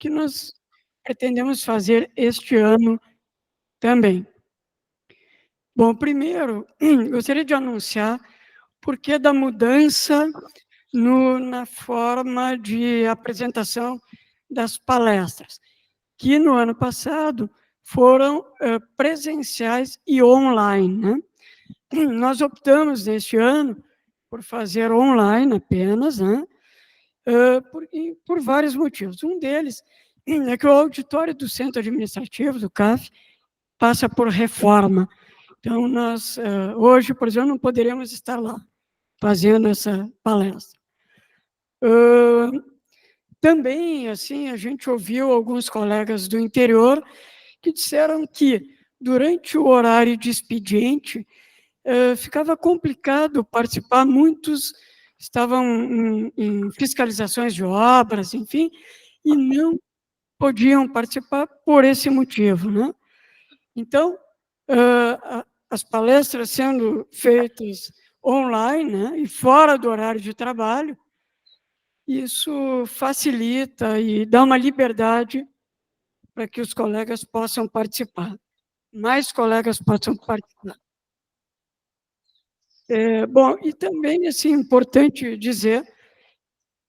que nós pretendemos fazer este ano também. Bom, primeiro, gostaria de anunciar o porquê da mudança na forma de apresentação das palestras, que no ano passado foram presenciais e online, né? Nós optamos, neste ano, por fazer online apenas, né? Por vários motivos. Um deles é que o auditório do Centro Administrativo, do CAF, passa por reforma. Então, nós, hoje, por exemplo, não poderemos estar lá fazendo essa palestra. Também, assim, a gente ouviu alguns colegas do interior que disseram que, durante o horário de expediente, ficava complicado participar, muitos estavam em fiscalizações de obras, enfim, e não podiam participar por esse motivo, né? Então, as palestras sendo feitas online, né, e fora do horário de trabalho, isso facilita e dá uma liberdade para que os colegas possam participar, mais colegas possam participar. Bom, e também, assim, importante dizer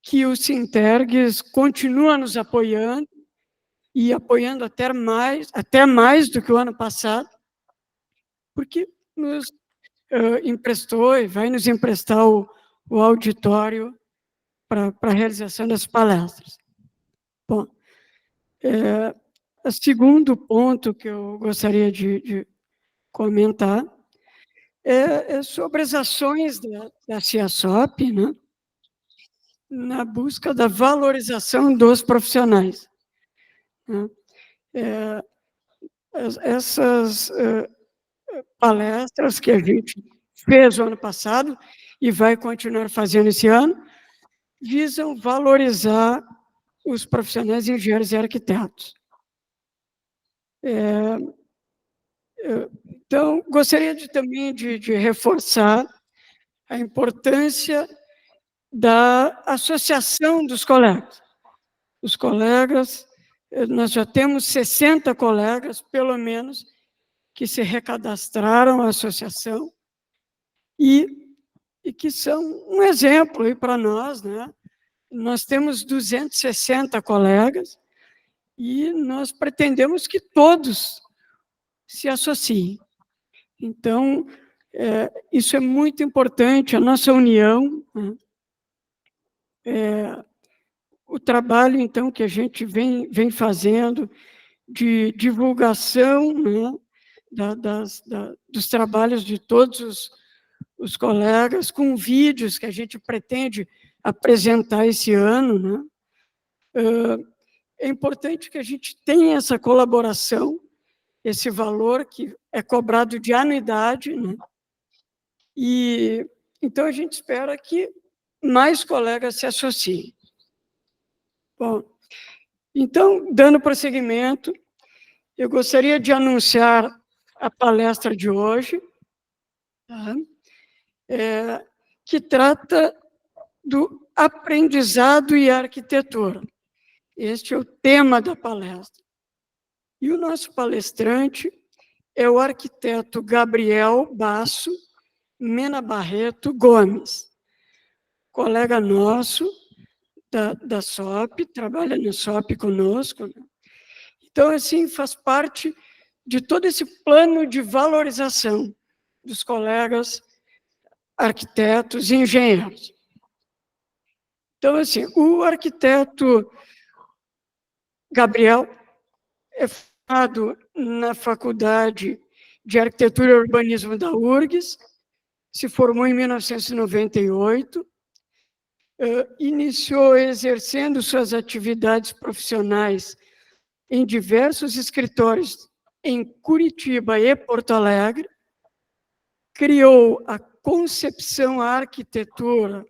que o Sintergues continua nos apoiando, e apoiando até mais do que o ano passado, porque nos emprestou e vai nos emprestar o auditório para a realização das palestras. Bom, o segundo ponto que eu gostaria de comentar é sobre as ações da CIASOP, né, na busca da valorização dos profissionais, né? Essas palestras que a gente fez o ano passado e vai continuar fazendo esse ano, visam valorizar os profissionais engenheiros e arquitetos. Então, gostaria também de reforçar a importância da associação dos colegas. Os colegas, nós já temos 60 colegas, pelo menos, que se recadastraram à associação e que são um exemplo aí para nós, né? Nós temos 260 colegas e nós pretendemos que todos se associem. Então, isso é muito importante, a nossa união, né? O trabalho, então, que a gente vem fazendo de divulgação, né, dos trabalhos de todos os colegas, com vídeos que a gente pretende apresentar esse ano, né? É importante que a gente tenha essa colaboração, esse valor que é cobrado de anuidade, né? E então a gente espera que mais colegas se associem. Bom, então, dando prosseguimento, eu gostaria de anunciar a palestra de hoje, tá? Que trata do aprendizado e arquitetura. Este é o tema da palestra. E o nosso palestrante é o arquiteto Gabriel Basso Mena Barreto Gomes, colega nosso da SOP, trabalha no SOP conosco, né? Então, assim, faz parte de todo esse plano de valorização dos colegas arquitetos e engenheiros. Então, assim, o arquiteto Gabriel é formado na Faculdade de Arquitetura e Urbanismo da URGS, se formou em 1998, iniciou exercendo suas atividades profissionais em diversos escritórios em Curitiba e Porto Alegre, criou a Concepção Arquitetura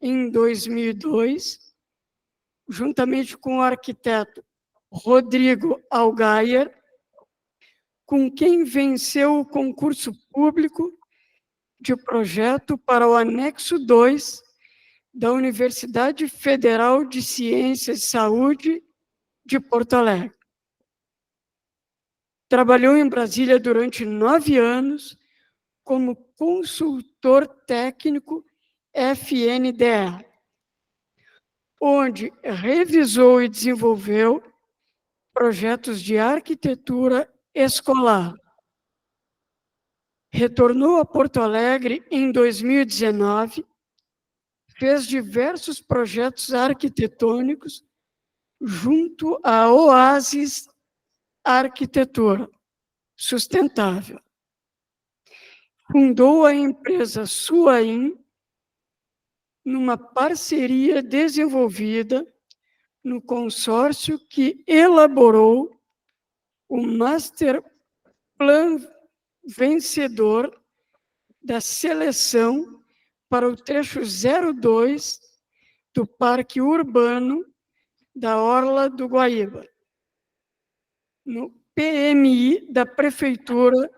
em 2002, juntamente com o arquiteto Rodrigo Algaier, com quem venceu o concurso público de projeto para o anexo 2 da Universidade Federal de Ciências e Saúde de Porto Alegre. Trabalhou em Brasília durante 9 anos como consultor técnico FNDE, onde revisou e desenvolveu projetos de arquitetura escolar. Retornou a Porto Alegre em 2019, fez diversos projetos arquitetônicos junto à Oasis Arquitetura Sustentável. Fundou a empresa Suaim, numa parceria desenvolvida no consórcio que elaborou o Master Plan vencedor da seleção para o trecho 02 do Parque Urbano da Orla do Guaíba, no PMI da Prefeitura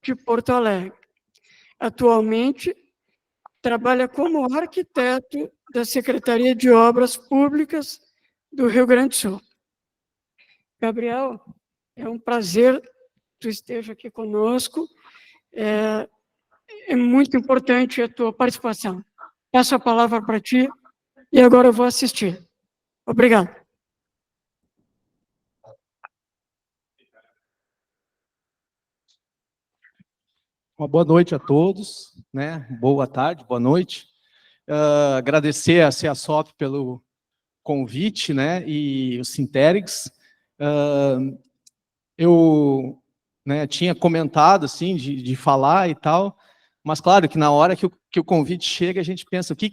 de Porto Alegre. Atualmente, trabalha como arquiteto da Secretaria de Obras Públicas do Rio Grande do Sul. Gabriel, é um prazer que tu esteja aqui conosco. É muito importante a tua participação. Passo a palavra para ti e agora eu vou assistir. Obrigado. Uma boa noite a todos, né? Boa tarde, boa noite. Agradecer a CEASOP pelo convite, né? E o Sinterix. Eu, né, tinha comentado, assim, de falar e tal, mas claro que na hora que o convite chega, a gente pensa, o que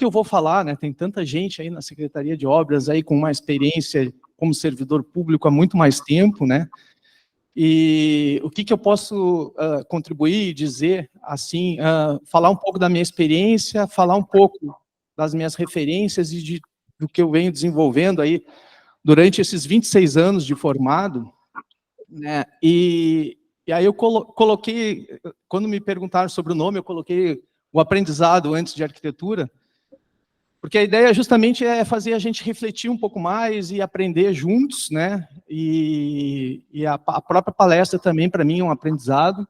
eu vou falar, né? Tem tanta gente aí na Secretaria de Obras aí com uma experiência como servidor público há muito mais tempo, né? E o que eu posso contribuir e dizer, assim, falar um pouco da minha experiência, falar um pouco das minhas referências e do que eu venho desenvolvendo aí durante esses 26 anos de formado, né? E aí eu coloquei, quando me perguntaram sobre o nome, eu coloquei o aprendizado antes de arquitetura, porque a ideia justamente é fazer a gente refletir um pouco mais e aprender juntos, né? E a própria palestra também, para mim, é um aprendizado.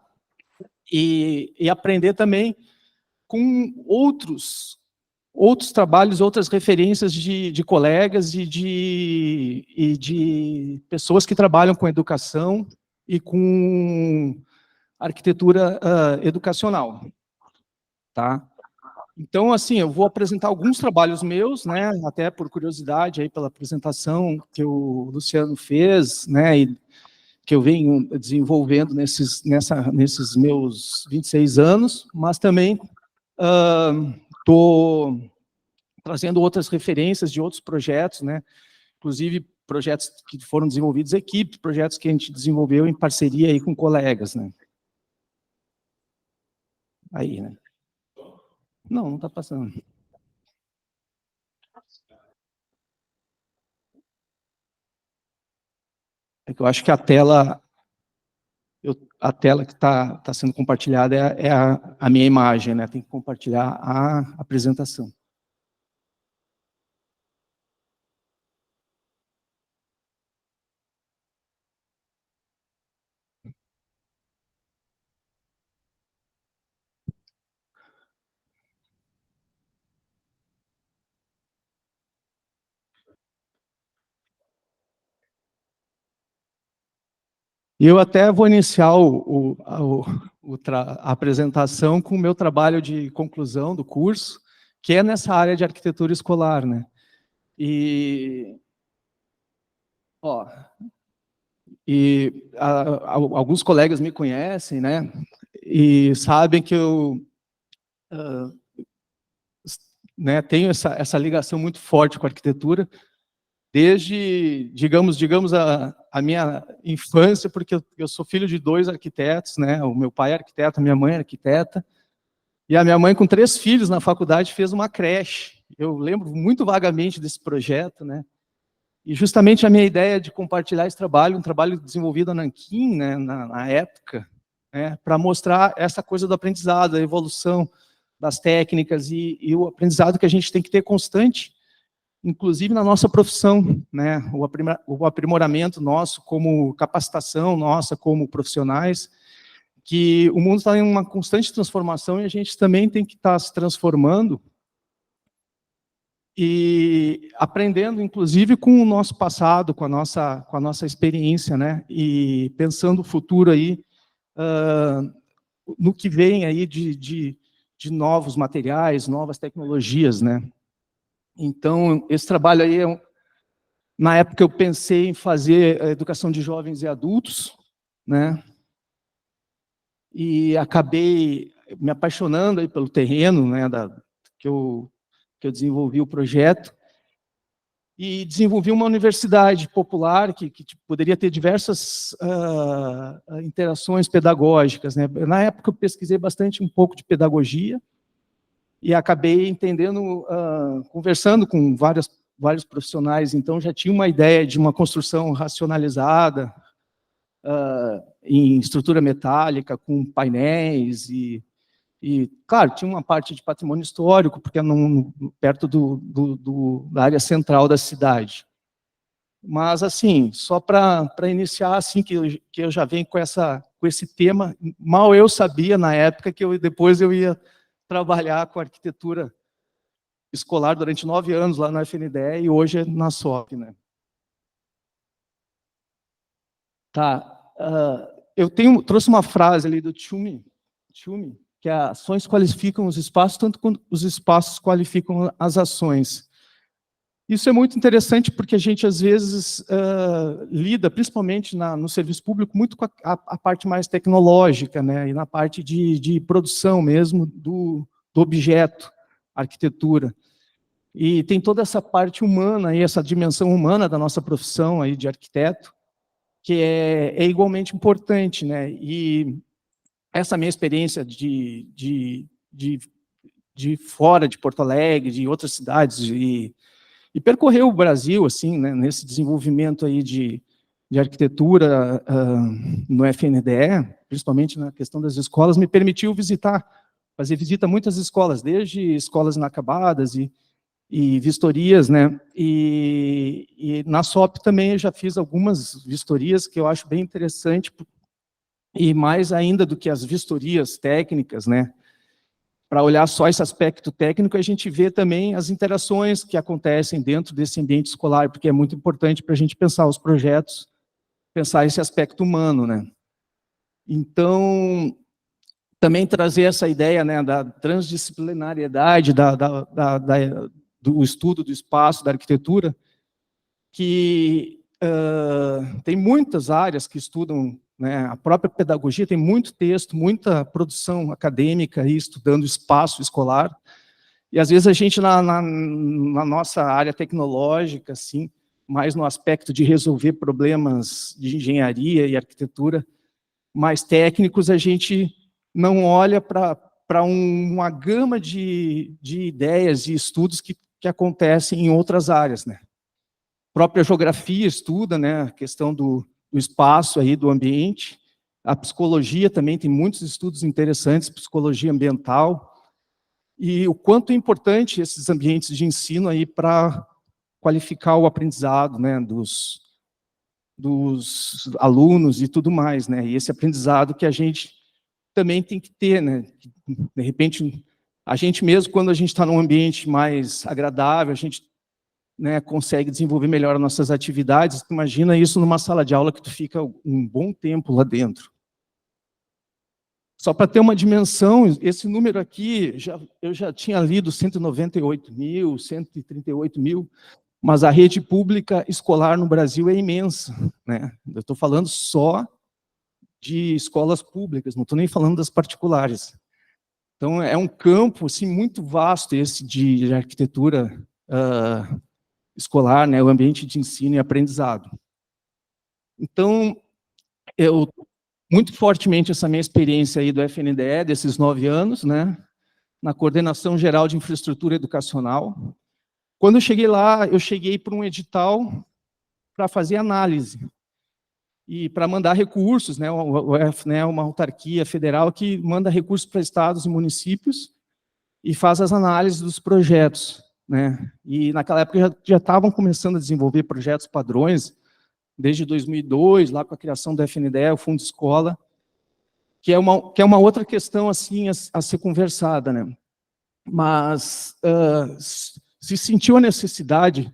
E aprender também com outros trabalhos, outras referências de colegas e de pessoas que trabalham com educação e com arquitetura educacional, tá? Então, assim, eu vou apresentar alguns trabalhos meus, né, até por curiosidade, aí pela apresentação que o Luciano fez, né, e que eu venho desenvolvendo nesses meus 26 anos, mas também estou trazendo outras referências de outros projetos, né, inclusive projetos que foram desenvolvidos em equipe, projetos que a gente desenvolveu em parceria aí com colegas, né. Aí, né. Não está passando. É que eu acho que a tela que está sendo compartilhada é a minha imagem, né? Tem que compartilhar a apresentação. E eu até vou iniciar a apresentação com o meu trabalho de conclusão do curso, que é nessa área de arquitetura escolar, né? E alguns colegas me conhecem, né? E sabem que eu né, tenho essa ligação muito forte com a arquitetura, desde, digamos, a minha infância, porque eu sou filho de 2 arquitetos, né? O meu pai é arquiteto, a minha mãe é arquiteta, e a minha mãe, com 3 filhos na faculdade, fez uma creche. Eu lembro muito vagamente desse projeto, né? E justamente a minha ideia de compartilhar esse trabalho, um trabalho desenvolvido na Nanquim, né, na época, né, para mostrar essa coisa do aprendizado, a evolução das técnicas e o aprendizado que a gente tem que ter constante, inclusive na nossa profissão, né? O aprimoramento nosso como capacitação nossa como profissionais, que o mundo está em uma constante transformação e a gente também tem que estar se transformando e aprendendo, inclusive, com o nosso passado, com a nossa experiência, né? E pensando o futuro aí, no que vem aí de novos materiais, novas tecnologias, né? Então, esse trabalho aí, na época eu pensei em fazer a educação de jovens e adultos, né? E acabei me apaixonando aí pelo terreno, né, que eu desenvolvi o projeto, e desenvolvi uma universidade popular que poderia ter diversas interações pedagógicas, né? Na época eu pesquisei bastante um pouco de pedagogia, e acabei entendendo, conversando com vários profissionais, então já tinha uma ideia de uma construção racionalizada, em estrutura metálica, com painéis, e, claro, tinha uma parte de patrimônio histórico, porque é perto da área central da cidade. Mas, assim, só para iniciar, assim, que eu já venho com esse tema, mal eu sabia, na época, que depois eu ia trabalhar com arquitetura escolar durante 9 anos lá na FNDE, e hoje é na SOP, né? Tá. Eu trouxe uma frase ali do Tchumi, que é: ações qualificam os espaços, tanto quanto os espaços qualificam as ações. Isso é muito interessante, porque a gente, às vezes, lida, principalmente no serviço público, muito com a parte mais tecnológica, né, e na parte de produção mesmo do objeto, arquitetura. E tem toda essa parte humana, aí, essa dimensão humana da nossa profissão aí de arquiteto, que é igualmente importante, né? E essa minha experiência de fora de Porto Alegre, de outras cidades, e percorrer o Brasil, assim, né, nesse desenvolvimento aí de arquitetura no FNDE, principalmente na questão das escolas, me permitiu fazer visita a muitas escolas, desde escolas inacabadas e vistorias, né? E na SOP também eu já fiz algumas vistorias que eu acho bem interessante, e mais ainda do que as vistorias técnicas, né? Para olhar só esse aspecto técnico, a gente vê também as interações que acontecem dentro desse ambiente escolar, porque é muito importante para a gente pensar os projetos, pensar esse aspecto humano, né? Então, também trazer essa ideia, né, da transdisciplinariedade do estudo do espaço, da arquitetura, que tem muitas áreas que estudam, né, a própria pedagogia tem muito texto, muita produção acadêmica aí estudando espaço escolar, e às vezes a gente na nossa área tecnológica, assim, mais no aspecto de resolver problemas de engenharia e arquitetura mais técnicos, a gente não olha para uma gama de ideias e estudos que acontecem em outras áreas, né? A própria geografia estuda, né, a questão do espaço aí, do ambiente. A psicologia também tem muitos estudos interessantes, psicologia ambiental, e o quanto é importante esses ambientes de ensino aí para qualificar o aprendizado, né, dos alunos e tudo mais, né? E esse aprendizado que a gente também tem que ter, né? De repente, a gente mesmo, quando a gente está num ambiente mais agradável, a gente, né, consegue desenvolver melhor as nossas atividades. Imagina isso numa sala de aula que tu fica um bom tempo lá dentro. Só para ter uma dimensão, esse número aqui, eu já tinha lido 198 mil, 138 mil, mas a rede pública escolar no Brasil é imensa, né? Eu estou falando só de escolas públicas, não estou nem falando das particulares. Então, é um campo assim, muito vasto esse de arquitetura escolar, né? O ambiente de ensino e aprendizado. Então, muito fortemente essa minha experiência aí do FNDE, desses 9 anos, né? Na Coordenação Geral de Infraestrutura Educacional. Quando eu cheguei lá, eu cheguei para um edital para fazer análise e para mandar recursos, né? O FNE é uma autarquia federal que manda recursos para estados e municípios e faz as análises dos projetos. né? E naquela época já estavam começando a desenvolver projetos padrões, desde 2002, lá com a criação do FNDE, o Fundo Escola, que é uma outra questão assim a ser conversada, né? Mas se sentiu a necessidade,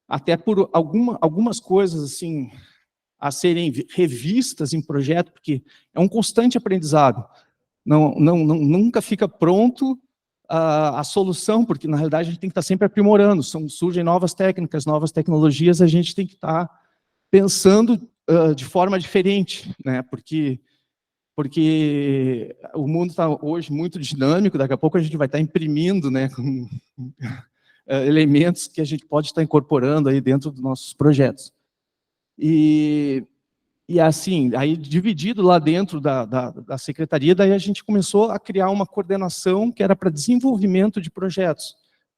até por algumas coisas assim a serem revistas em projeto, porque é um constante aprendizado. Nunca fica pronto a solução, porque na realidade a gente tem que estar sempre aprimorando, surgem novas técnicas, novas tecnologias, a gente tem que estar pensando de forma diferente, né? Porque o mundo está hoje muito dinâmico, daqui a pouco a gente vai estar imprimindo, né, com elementos que a gente pode estar incorporando aí dentro dos nossos projetos. E assim, aí dividido lá dentro da secretaria, daí a gente começou a criar uma coordenação que era para desenvolvimento de projetos.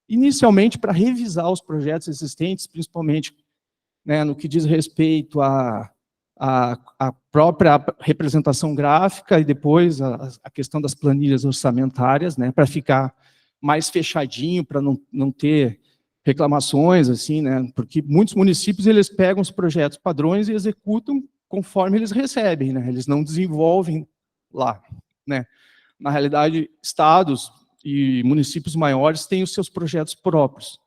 Inicialmente para revisar os projetos existentes, principalmente, né, no que diz respeito à própria representação gráfica e depois a questão das planilhas orçamentárias, né, para ficar mais fechadinho, para não ter reclamações, assim, né, porque muitos municípios eles pegam os projetos padrões e executam conforme eles recebem, né, eles não desenvolvem lá, né. Na realidade, estados e municípios maiores têm os seus projetos próprios.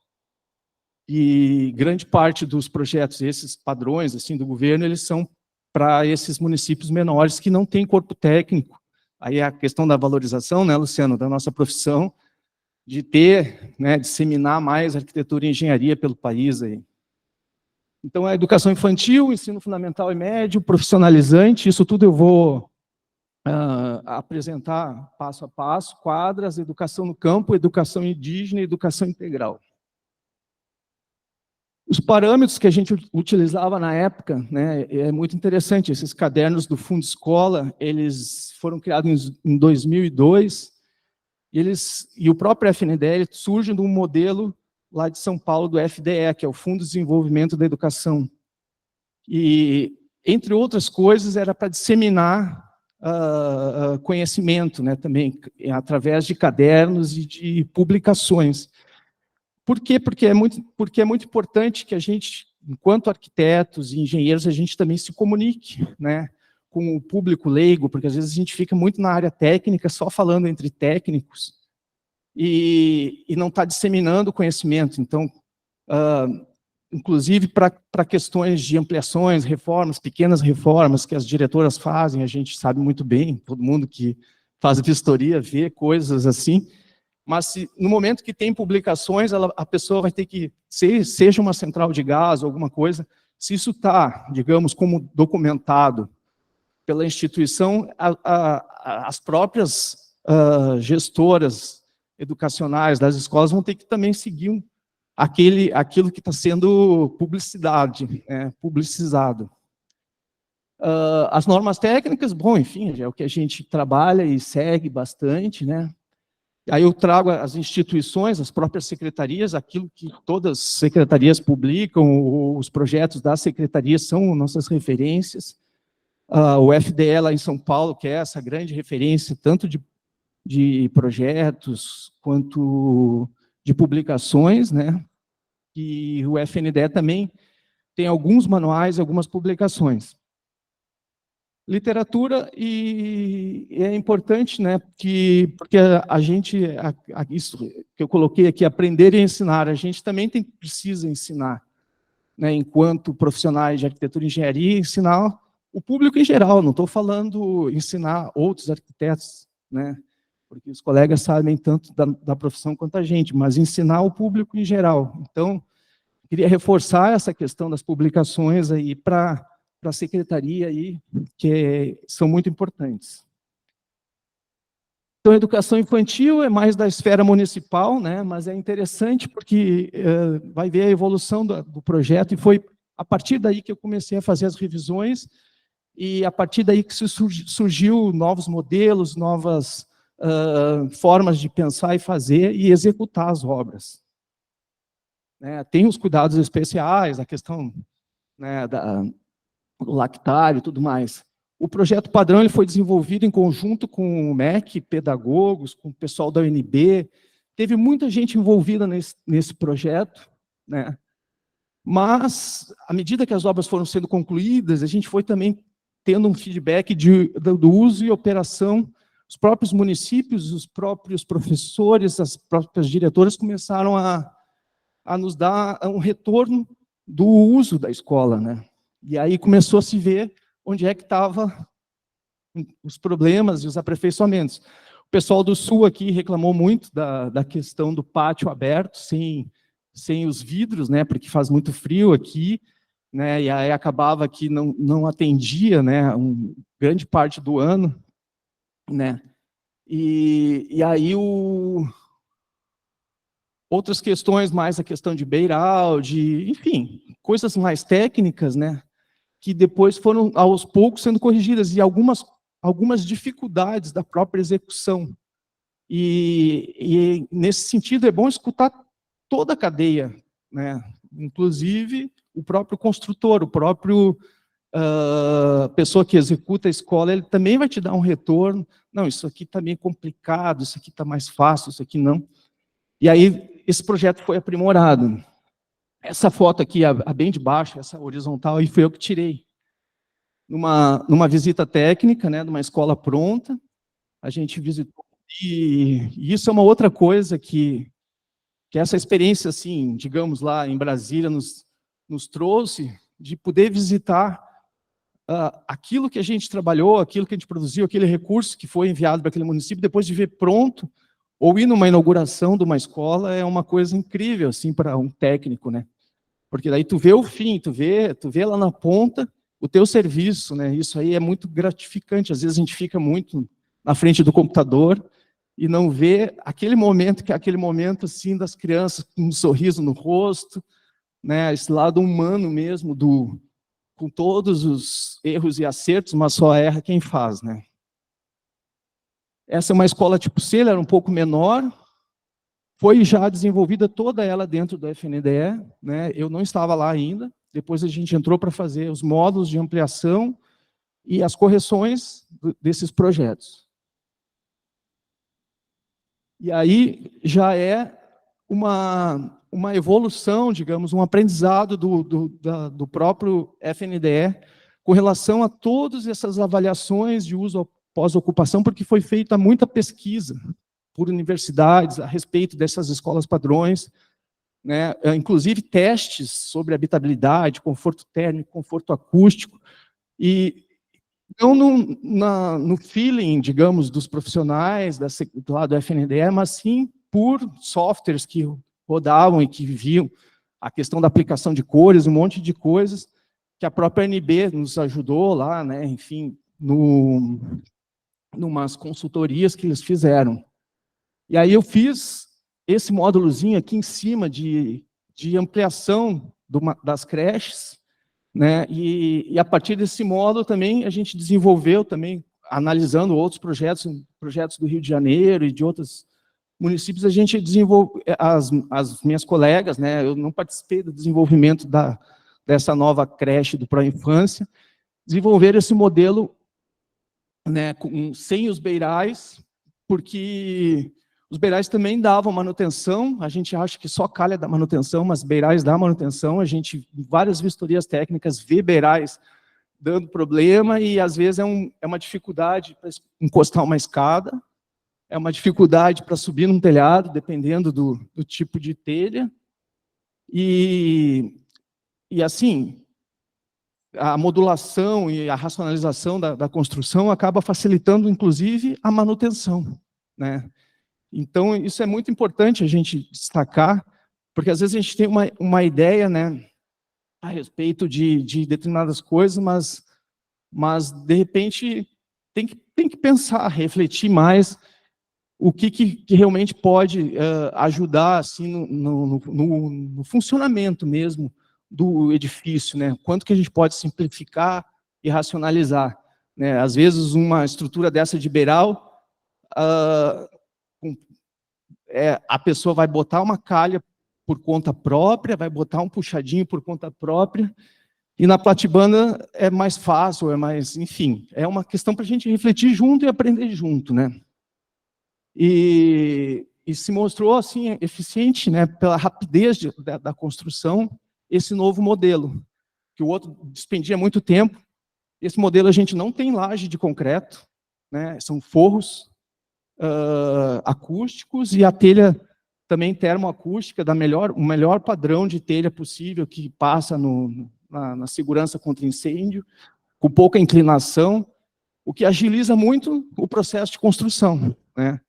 E grande parte dos projetos, esses padrões assim do governo, eles são para esses municípios menores que não têm corpo técnico. Aí é a questão da valorização, né, Luciano, da nossa profissão, de ter, né, disseminar mais arquitetura e engenharia pelo país aí. Então, a educação infantil, ensino fundamental e médio, profissionalizante, isso tudo eu vou apresentar passo a passo, quadras, educação no campo, educação indígena e educação integral. Os parâmetros que a gente utilizava na época, né, é muito interessante, esses cadernos do Fundo Escola, eles foram criados em 2002, e o próprio FNDE surge de um modelo lá de São Paulo, do FDE, que é o Fundo de Desenvolvimento da Educação. E, entre outras coisas, era para disseminar conhecimento, né, também, através de cadernos e de publicações. Por quê? Porque é muito importante que a gente, enquanto arquitetos e engenheiros, a gente também se comunique, né, com o público leigo, porque às vezes a gente fica muito na área técnica, só falando entre técnicos, e não está disseminando o conhecimento. Então, inclusive para questões de ampliações, reformas, pequenas reformas que as diretoras fazem, a gente sabe muito bem, todo mundo que faz vistoria vê coisas assim, mas no momento que tem publicações, a pessoa vai ter que, seja uma central de gás ou alguma coisa, se isso está, digamos, como documentado pela instituição, as próprias gestoras educacionais das escolas vão ter que também seguir aquilo que está sendo publicizado. As normas técnicas, bom, enfim, é o que a gente trabalha e segue bastante, né? Aí eu trago as instituições, as próprias secretarias, aquilo que todas as secretarias publicam, os projetos das secretarias são nossas referências. O FDE lá em São Paulo, que é essa grande referência, tanto de projetos quanto de publicações, né? E o FNDE também tem alguns manuais, algumas publicações. Literatura, e é importante, né, porque a gente, isso que eu coloquei aqui, aprender e ensinar, a gente também precisa ensinar, né, enquanto profissionais de arquitetura e engenharia, ensinar o público em geral, não estou falando ensinar outros arquitetos, né, porque os colegas sabem tanto da profissão quanto a gente, mas ensinar o público em geral. Então, queria reforçar essa questão das publicações aí para a secretaria aí, que são muito importantes. Então, a educação infantil é mais da esfera municipal, né, mas é interessante porque vai ver a evolução do projeto, e foi a partir daí que eu comecei a fazer as revisões, e a partir daí que surgiu novos modelos, novas formas de pensar e fazer e executar as obras. Tem os cuidados especiais, a questão, né, do lactário e tudo mais. O projeto padrão ele foi desenvolvido em conjunto com o MEC, pedagogos, com o pessoal da UNB, teve muita gente envolvida nesse projeto, né? Mas, à medida que as obras foram sendo concluídas, a gente foi também tendo um feedback do uso e operação. Os próprios municípios, os próprios professores, as próprias diretoras começaram a nos dar um retorno do uso da escola, né? E aí começou a se ver onde é que estavam os problemas e os aperfeiçoamentos. O pessoal do Sul aqui reclamou muito da questão do pátio aberto, sem os vidros, né? Porque faz muito frio aqui, né? E aí acabava que não atendia, né? Grande parte do ano, né? E aí outras questões, mais a questão de beiral, enfim, coisas mais técnicas, né? Que depois foram, aos poucos, sendo corrigidas, e algumas dificuldades da própria execução. E nesse sentido, é bom escutar toda a cadeia, né? Inclusive o próprio construtor, o próprio pessoa que executa a escola, ele também vai te dar um retorno. Não, isso aqui está meio complicado, isso aqui está mais fácil, isso aqui não. E aí, esse projeto foi aprimorado. Essa foto aqui, a bem de baixo, essa horizontal, aí foi eu que tirei. Numa visita técnica, né, numa escola pronta, a gente visitou, e isso é uma outra coisa que essa experiência, assim, digamos, lá em Brasília, nos trouxe, de poder visitar aquilo que a gente trabalhou, aquilo que a gente produziu, aquele recurso que foi enviado para aquele município, depois de ver pronto, ou ir numa inauguração de uma escola, é uma coisa incrível, assim, para um técnico, né? Porque daí tu vê o fim, tu vê lá na ponta o teu serviço, né? Isso aí é muito gratificante. Às vezes a gente fica muito na frente do computador e não vê aquele momento, que é aquele momento, assim, das crianças com um sorriso no rosto, né? Esse lado humano mesmo, com todos os erros e acertos, mas só erra quem faz, né? Essa é uma escola tipo C, ela era um pouco menor, foi já desenvolvida toda ela dentro do FNDE, né? Eu não estava lá ainda, depois a gente entrou para fazer os módulos de ampliação e as correções desses projetos. E aí já é uma evolução, digamos, um aprendizado do próprio FNDE com relação a todas essas avaliações de uso pós-ocupação, porque foi feita muita pesquisa por universidades a respeito dessas escolas padrões, né? Inclusive testes sobre habitabilidade, conforto térmico, conforto acústico, e não no feeling, digamos, dos profissionais do lado do FNDE, mas sim por softwares que rodavam e que viam a questão da aplicação de cores, um monte de coisas que a própria ANB nos ajudou lá, né? Enfim, numas consultorias que eles fizeram. E aí eu fiz esse módulozinho aqui em cima de ampliação das creches, né? E a partir desse módulo também a gente desenvolveu também, analisando outros projetos do Rio de Janeiro e de outros municípios, a gente desenvolveu, as minhas colegas, né? Eu não participei do desenvolvimento dessa nova creche do Pró-Infância, desenvolveram esse modelo, né, sem os beirais, porque os beirais também davam manutenção, a gente acha que só calha da manutenção, mas beirais dá manutenção, a gente, em várias vistorias técnicas, vê beirais dando problema, e às vezes é uma dificuldade para encostar uma escada, é uma dificuldade para subir num telhado, dependendo do tipo de telha, e assim, a modulação e a racionalização da construção acaba facilitando, inclusive, a manutenção, né? Então, isso é muito importante a gente destacar, porque às vezes a gente tem uma ideia, né, a respeito de determinadas coisas, mas de repente, tem que pensar, refletir mais o que realmente pode ajudar assim, no funcionamento mesmo do edifício, né? Quanto que a gente pode simplificar e racionalizar, né? Às vezes, uma estrutura dessa de beiral, a pessoa vai botar uma calha por conta própria, vai botar um puxadinho por conta própria, e na platibanda é mais fácil, enfim, é uma questão para a gente refletir junto e aprender junto, né? E e se mostrou assim eficiente, né, pela rapidez da construção, esse novo modelo, que o outro despendia muito tempo. Esse modelo a gente não tem laje de concreto, né, são forros acústicos e a telha também termoacústica, o melhor padrão de telha possível, que passa na segurança contra incêndio, com pouca inclinação, o que agiliza muito o processo de construção, né?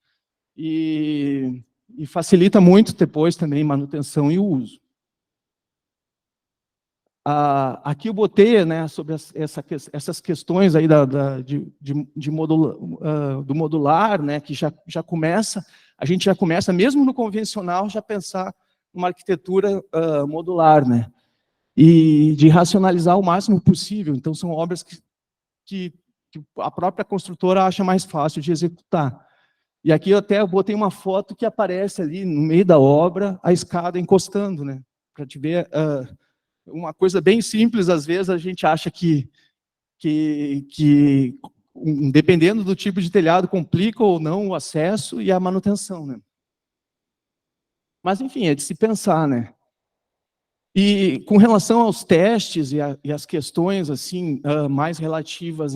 E facilita muito depois também manutenção e uso. Aqui eu botei, né, sobre essas questões aí do modular, né, que a gente já começa, mesmo no convencional, já pensar numa arquitetura modular, né, e de racionalizar o máximo possível. Então, são obras que a própria construtora acha mais fácil de executar. E aqui eu botei uma foto que aparece ali no meio da obra, a escada encostando, né, para te ver uma coisa bem simples. Às vezes a gente acha que dependendo do tipo de telhado, complica ou não o acesso e a manutenção, né? Mas, enfim, é de se pensar, né? E com relação aos testes e as questões assim mais relativas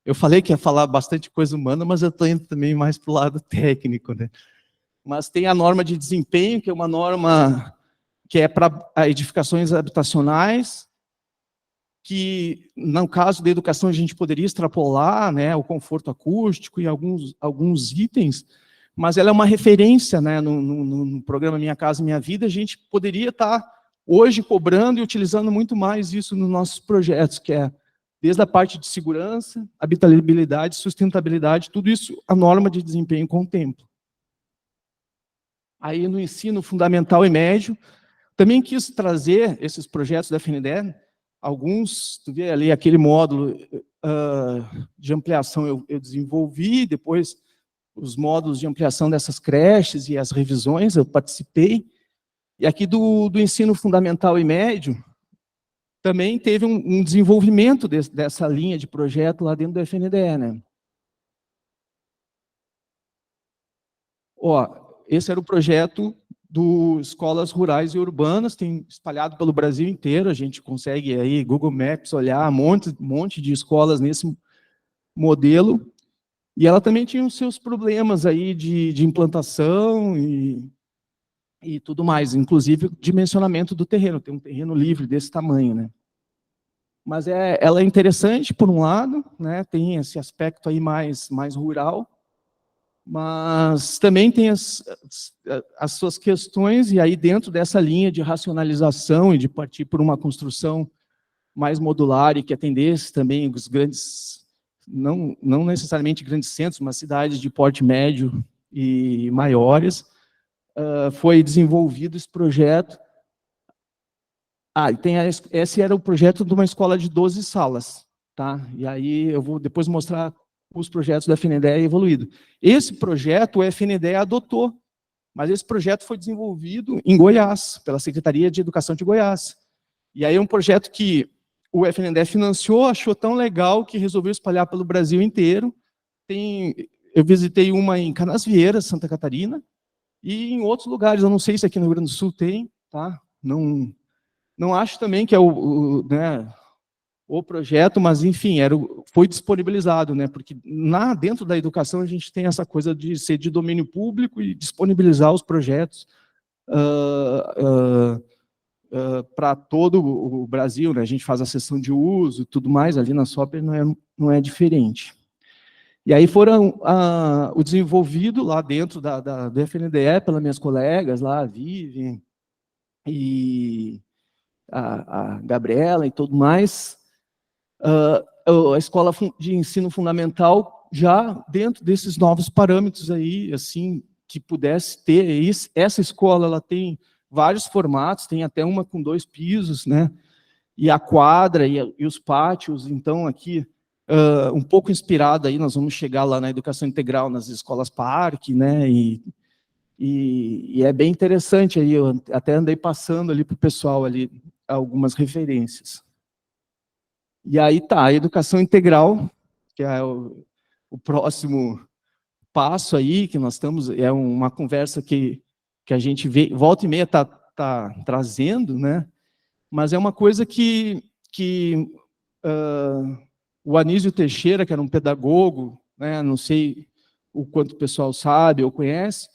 eu falei que ia falar bastante coisa humana, mas eu estou indo também mais para o lado técnico, né? Mas tem a norma de desempenho, que é uma norma que é para edificações habitacionais, que, no caso da educação, a gente poderia extrapolar, né, o conforto acústico e alguns itens, mas ela é uma referência, né, no programa Minha Casa Minha Vida. A gente poderia estar hoje cobrando e utilizando muito mais isso nos nossos projetos, que é desde a parte de segurança, habitabilidade, sustentabilidade, tudo isso a norma de desempenho contempla. Aí no ensino fundamental e médio, também quis trazer esses projetos da FNDE, alguns, tu vê ali aquele módulo de ampliação eu desenvolvi, depois os módulos de ampliação dessas creches e as revisões eu participei, e aqui do ensino fundamental e médio, também teve um desenvolvimento dessa linha de projeto lá dentro do FNDE, né? Ó, esse era o projeto do Escolas Rurais e Urbanas, tem espalhado pelo Brasil inteiro, a gente consegue aí, Google Maps, olhar um monte de escolas nesse modelo, e ela também tinha os seus problemas aí de implantação e tudo mais, inclusive o dimensionamento do terreno, tem um terreno livre desse tamanho, né? Mas ela é interessante, por um lado, né, tem esse aspecto aí mais rural, mas também tem as suas questões, e aí dentro dessa linha de racionalização e de partir por uma construção mais modular e que atendesse também os grandes, não necessariamente grandes centros, mas cidades de porte médio e maiores, foi desenvolvido esse projeto. Esse era o projeto de uma escola de 12 salas, tá? E aí eu vou depois mostrar os projetos da FNDE evoluído. Esse projeto o FNDE adotou, mas esse projeto foi desenvolvido em Goiás, pela Secretaria de Educação de Goiás. E aí é um projeto que o FNDE financiou, achou tão legal que resolveu espalhar pelo Brasil inteiro. Eu visitei uma em Canasvieiras, Santa Catarina, e em outros lugares, eu não sei se aqui no Rio Grande do Sul tem, tá? Não acho também que é o projeto, mas, enfim, foi disponibilizado, né? Porque dentro da educação a gente tem essa coisa de ser de domínio público e disponibilizar os projetos para todo o Brasil, né? A gente faz a sessão de uso e tudo mais, ali na SOPER não é diferente. E aí foram o desenvolvido lá dentro do FNDE, pelas minhas colegas lá, a Vivian e a Gabriela e tudo mais, a escola de ensino fundamental já dentro desses novos parâmetros aí, assim, que pudesse ter. Essa escola, ela tem vários formatos, tem até uma com 2 pisos, né? E a quadra e os pátios, então aqui, um pouco inspirado aí, nós vamos chegar lá na educação integral, nas escolas parque, né? E é bem interessante aí, eu até andei passando ali para o pessoal ali algumas referências. E aí tá, a educação integral, que é o próximo espaço aí, que nós estamos, é uma conversa que a gente vê, volta e meia está trazendo, né? Mas é uma coisa que o Anísio Teixeira, que era um pedagogo, né, não sei o quanto o pessoal sabe ou conhece,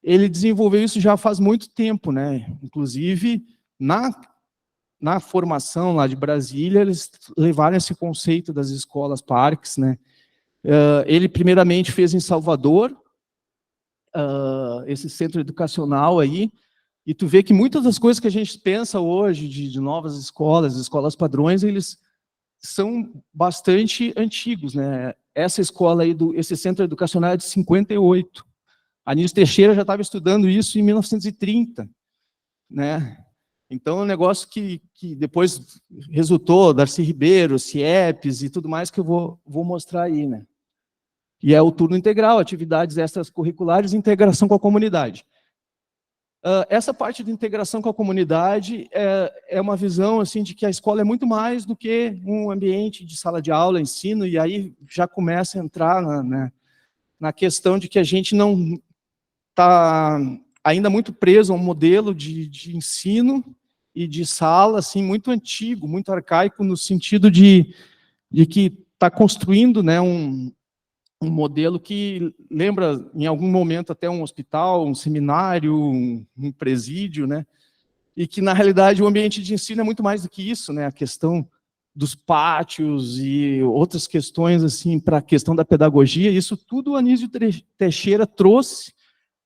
ele desenvolveu isso já faz muito tempo, né? Inclusive, na formação lá de Brasília, eles levaram esse conceito das escolas parques, né? Ele primeiramente fez em Salvador, esse centro educacional aí, e tu vê que muitas das coisas que a gente pensa hoje de novas escolas padrões, eles são bastante antigos, né? Essa escola aí, esse centro educacional é de 58. Anísio Teixeira já estava estudando isso em 1930, né? Então, é um negócio que depois resultou, Darcy Ribeiro, CIEPs e tudo mais, que eu vou mostrar aí, né? E é o turno integral, atividades extracurriculares e integração com a comunidade. Essa parte de integração com a comunidade é uma visão assim, de que a escola é muito mais do que um ambiente de sala de aula, ensino, e aí já começa a entrar na questão de que a gente não está ainda muito preso a um modelo de ensino e de sala assim, muito antigo, muito arcaico, no sentido de que está construindo, né, um modelo que lembra, em algum momento, até um hospital, um seminário, um presídio, né? E que, na realidade, o ambiente de ensino é muito mais do que isso, né? A questão dos pátios e outras questões, assim, para a questão da pedagogia, isso tudo o Anísio Teixeira trouxe.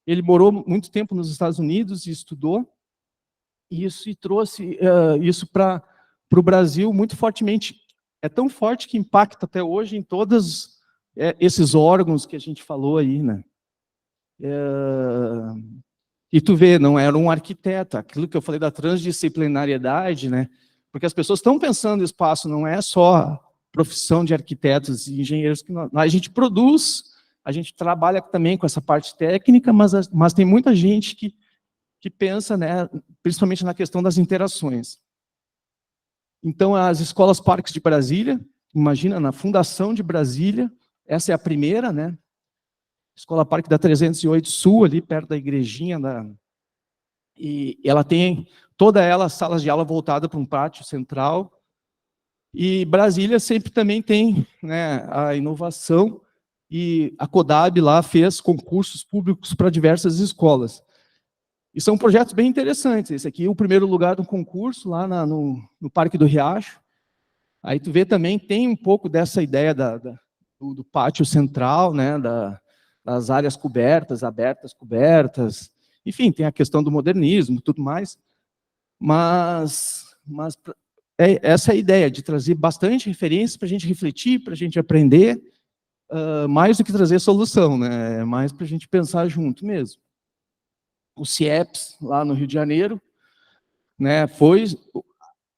Ele morou muito tempo nos Estados Unidos e estudou isso, e trouxe isso para o Brasil muito fortemente. É tão forte que impacta até hoje em todas esses órgãos que a gente falou aí, né? E tu vê, não era um arquiteto, aquilo que eu falei da transdisciplinariedade, né? Porque as pessoas estão pensando no espaço, não é só profissão de arquitetos e engenheiros que a gente produz, a gente trabalha também com essa parte técnica, mas tem muita gente que pensa, né, principalmente na questão das interações. Então, as escolas parques de Brasília, imagina, na fundação de Brasília, essa é a primeira, né? Escola Parque da 308 Sul, ali perto da igrejinha. E ela tem, toda ela, salas de aula voltada para um pátio central. E Brasília sempre também tem, né, a inovação, e a CODAB lá fez concursos públicos para diversas escolas. E são projetos bem interessantes. Esse aqui é o primeiro lugar do concurso, lá no Parque do Riacho. Aí tu vê também, tem um pouco dessa ideia do pátio central, né, das áreas cobertas, abertas, cobertas. Enfim, tem a questão do modernismo e tudo mais. Mas essa é a ideia, de trazer bastante referências para a gente refletir, para a gente aprender, mais do que trazer solução, né? Mais para a gente pensar junto mesmo. O CIEPS, lá no Rio de Janeiro, né, foi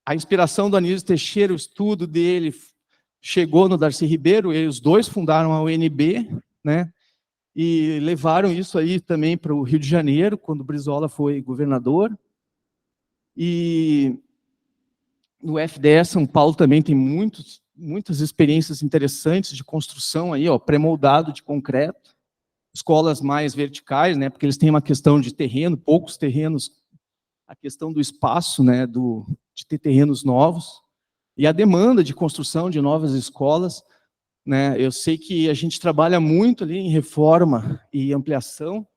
a inspiração do Anísio Teixeira, o estudo dele chegou no Darcy Ribeiro, e os dois fundaram a UNB, né, e levaram isso aí também para o Rio de Janeiro, quando o Brizola foi governador. E no FDE São Paulo também tem muitas experiências interessantes de construção aí, ó, pré-moldado de concreto, escolas mais verticais, né, porque eles têm uma questão de terreno, poucos terrenos, a questão do espaço, né, de ter terrenos novos, e a demanda de construção de novas escolas, né. Eu sei que a gente trabalha muito ali em reforma e ampliação,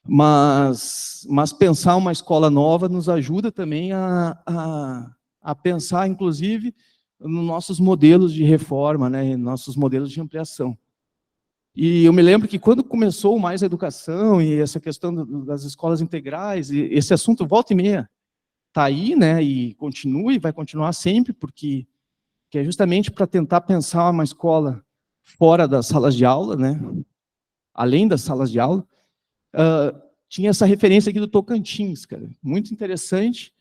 mas pensar uma escola nova nos ajuda também a pensar, inclusive, nos nossos modelos de reforma, né, nossos modelos de ampliação. E eu me lembro que quando começou mais a educação e essa questão das escolas integrais, e esse assunto volta e meia está aí, né, e continua e vai continuar sempre, porque que é justamente para tentar pensar uma escola fora das salas de aula, né, além das salas de aula. Tinha essa referência aqui do Tocantins, cara, muito interessante.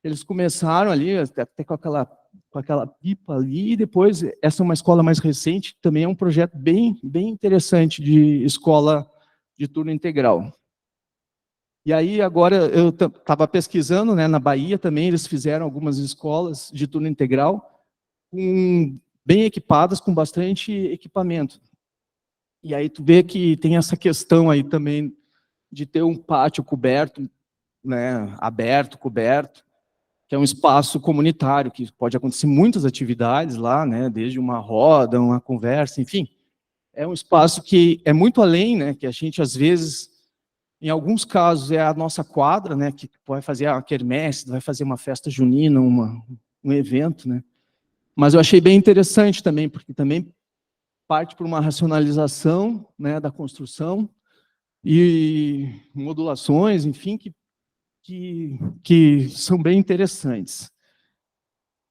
Eles começaram ali, até com aquela pipa ali, e depois, essa é uma escola mais recente, também é um projeto bem interessante de escola de turno integral. E aí, agora, eu estava pesquisando, né, na Bahia também, eles fizeram algumas escolas de turno integral, bem equipadas, com bastante equipamento. E aí tu vê que tem essa questão aí também de ter um pátio coberto, né, aberto, coberto, que é um espaço comunitário, que pode acontecer muitas atividades lá, né, desde uma roda, uma conversa, enfim. É um espaço que é muito além, né, que a gente, às vezes, em alguns casos, é a nossa quadra, né, que vai fazer a quermesse, vai fazer uma festa junina, um evento, né. Mas eu achei bem interessante também, porque também parte por uma racionalização, né, da construção e modulações, enfim, que são bem interessantes.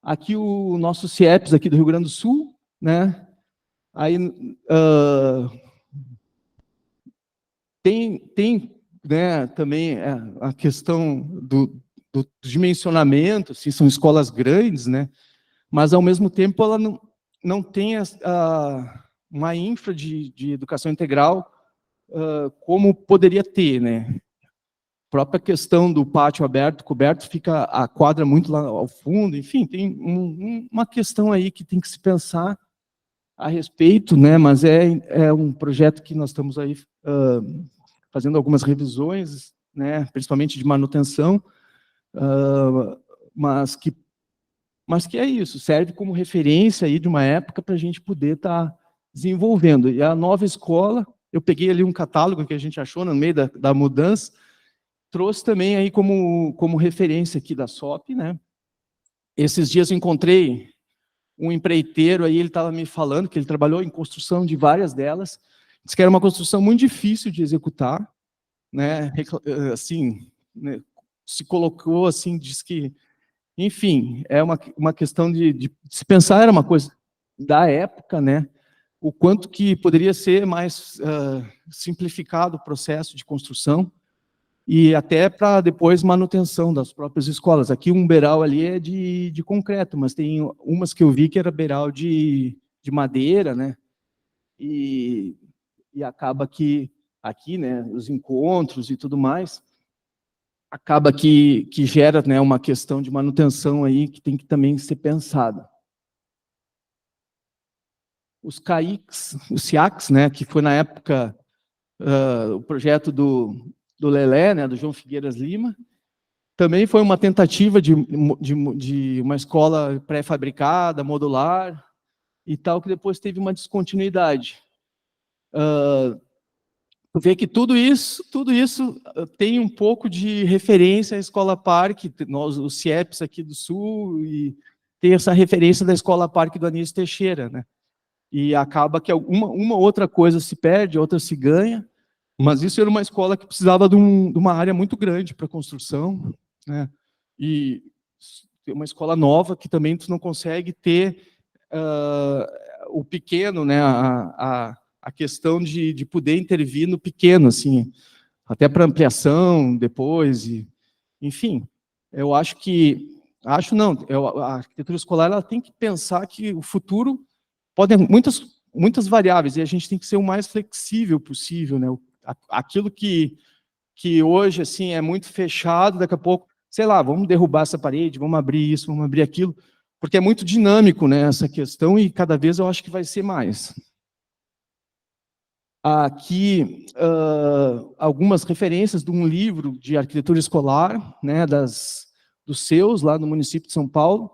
Aqui o nosso CIEPS aqui do Rio Grande do Sul, né? Aí tem né, também a questão do dimensionamento, assim, são escolas grandes, né? Mas ao mesmo tempo ela não tem uma infra de educação integral como poderia ter, né? A própria questão do pátio aberto, coberto, fica a quadra muito lá ao fundo, enfim, tem uma questão aí que tem que se pensar a respeito, né? Mas é um projeto que nós estamos aí fazendo algumas revisões, né? Principalmente de manutenção, mas que é isso, serve como referência aí de uma época para a gente poder estar desenvolvendo. E a nova escola, eu peguei ali um catálogo que a gente achou no meio da mudança, trouxe também aí como referência aqui da SOP, né? Esses dias eu encontrei um empreiteiro aí, ele estava me falando que ele trabalhou em construção de várias delas, disse que era uma construção muito difícil de executar, né? Assim, né? Se colocou assim, diz que, enfim, é uma questão de se pensar, era uma coisa da época, né? O quanto que poderia ser mais simplificado o processo de construção, e até para depois manutenção das próprias escolas. Aqui um beiral ali é de concreto, mas tem umas que eu vi que era beiral de madeira, né? E acaba que aqui, né, os encontros e tudo mais, acaba que gera, né, uma questão de manutenção aí que tem que também ser pensada. Os CAICs, os SIACs, né, que foi na época o projeto do Lelé, né, do João Figueiras Lima, também foi uma tentativa de uma escola pré-fabricada, modular, e tal, que depois teve uma descontinuidade. Tu vê que tudo isso tem um pouco de referência à Escola Parque, nós, os CIEPs aqui do Sul, e tem essa referência da Escola Parque do Anísio Teixeira, né? E acaba que uma outra coisa se perde, outra se ganha, mas isso era uma escola que precisava de uma área muito grande para construção, né? E uma escola nova que também tu não consegue ter o pequeno, né? A questão de poder intervir no pequeno, assim, até para ampliação depois, enfim, eu acho que, a arquitetura escolar ela tem que pensar que o futuro podem muitas variáveis, e a gente tem que ser o mais flexível possível, né? Aquilo que hoje assim é muito fechado, daqui a pouco, sei lá, vamos derrubar essa parede, vamos abrir isso, vamos abrir aquilo, porque é muito dinâmico, né, essa questão, e cada vez eu acho que vai ser mais. Aqui, algumas referências de um livro de arquitetura escolar, né, dos seus, lá no município de São Paulo.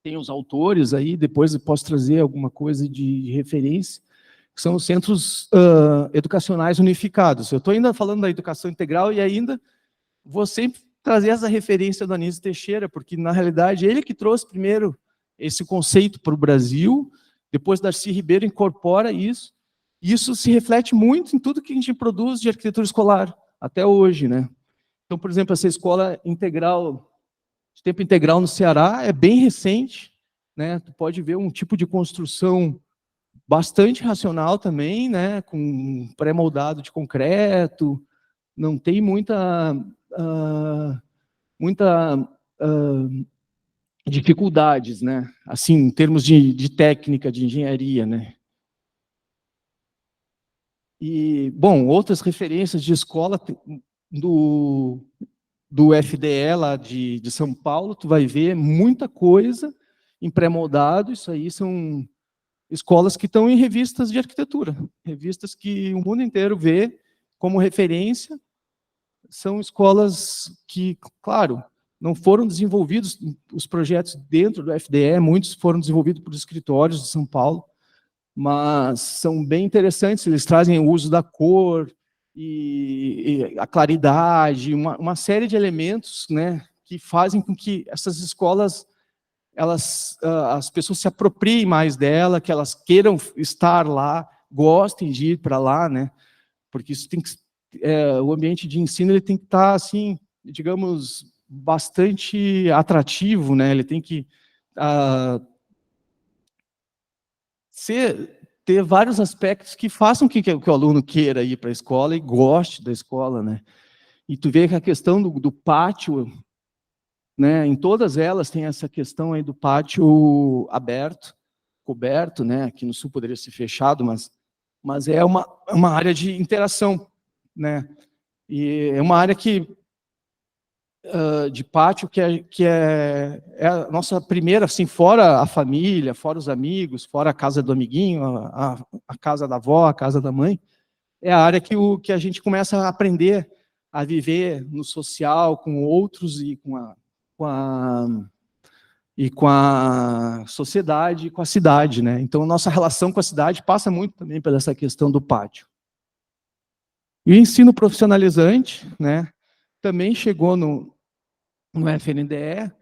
Tem os autores aí, depois eu posso trazer alguma coisa de referência, que são os centros educacionais unificados. Eu estou ainda falando da educação integral e ainda vou sempre trazer essa referência do Anísio Teixeira, porque, na realidade, ele que trouxe primeiro esse conceito para o Brasil, depois Darcy Ribeiro incorpora isso, e isso se reflete muito em tudo que a gente produz de arquitetura escolar, até hoje, né? Então, por exemplo, essa escola integral, de tempo integral no Ceará, é bem recente, né? Tu pode ver um tipo de construção bastante racional também, né? Com pré-moldado de concreto, não tem muita dificuldades, né? Assim, em termos de técnica, de engenharia, né? E, bom, outras referências de escola do FDE lá de São Paulo, tu vai ver muita coisa em pré-moldado, isso aí são escolas que estão em revistas de arquitetura, revistas que o mundo inteiro vê como referência. São escolas que, claro, não foram desenvolvidos os projetos dentro do FDE, muitos foram desenvolvidos por escritórios de São Paulo, mas são bem interessantes, eles trazem o uso da cor e a claridade, uma série de elementos, né, que fazem com que essas escolas, as pessoas se apropriem mais dela, que elas queiram estar lá, gostem de ir para lá, né, porque isso tem que, o ambiente de ensino ele tem que estar, assim, digamos, bastante atrativo, né, ele tem que ter vários aspectos que façam que o aluno queira ir para a escola e goste da escola, né? E tu vê que a questão do pátio, né? Em todas elas tem essa questão aí do pátio aberto, coberto, né? Aqui no sul poderia ser fechado, mas é uma área de interação, né? E é uma área de pátio que é a nossa primeira, assim, fora a família, fora os amigos, fora a casa do amiguinho, a casa da avó, a casa da mãe, é a área que a gente começa a aprender a viver no social, com outros e com a sociedade, com a cidade, né? Então, a nossa relação com a cidade passa muito também pela essa questão do pátio. E o ensino profissionalizante, né? Também chegou no FNDE,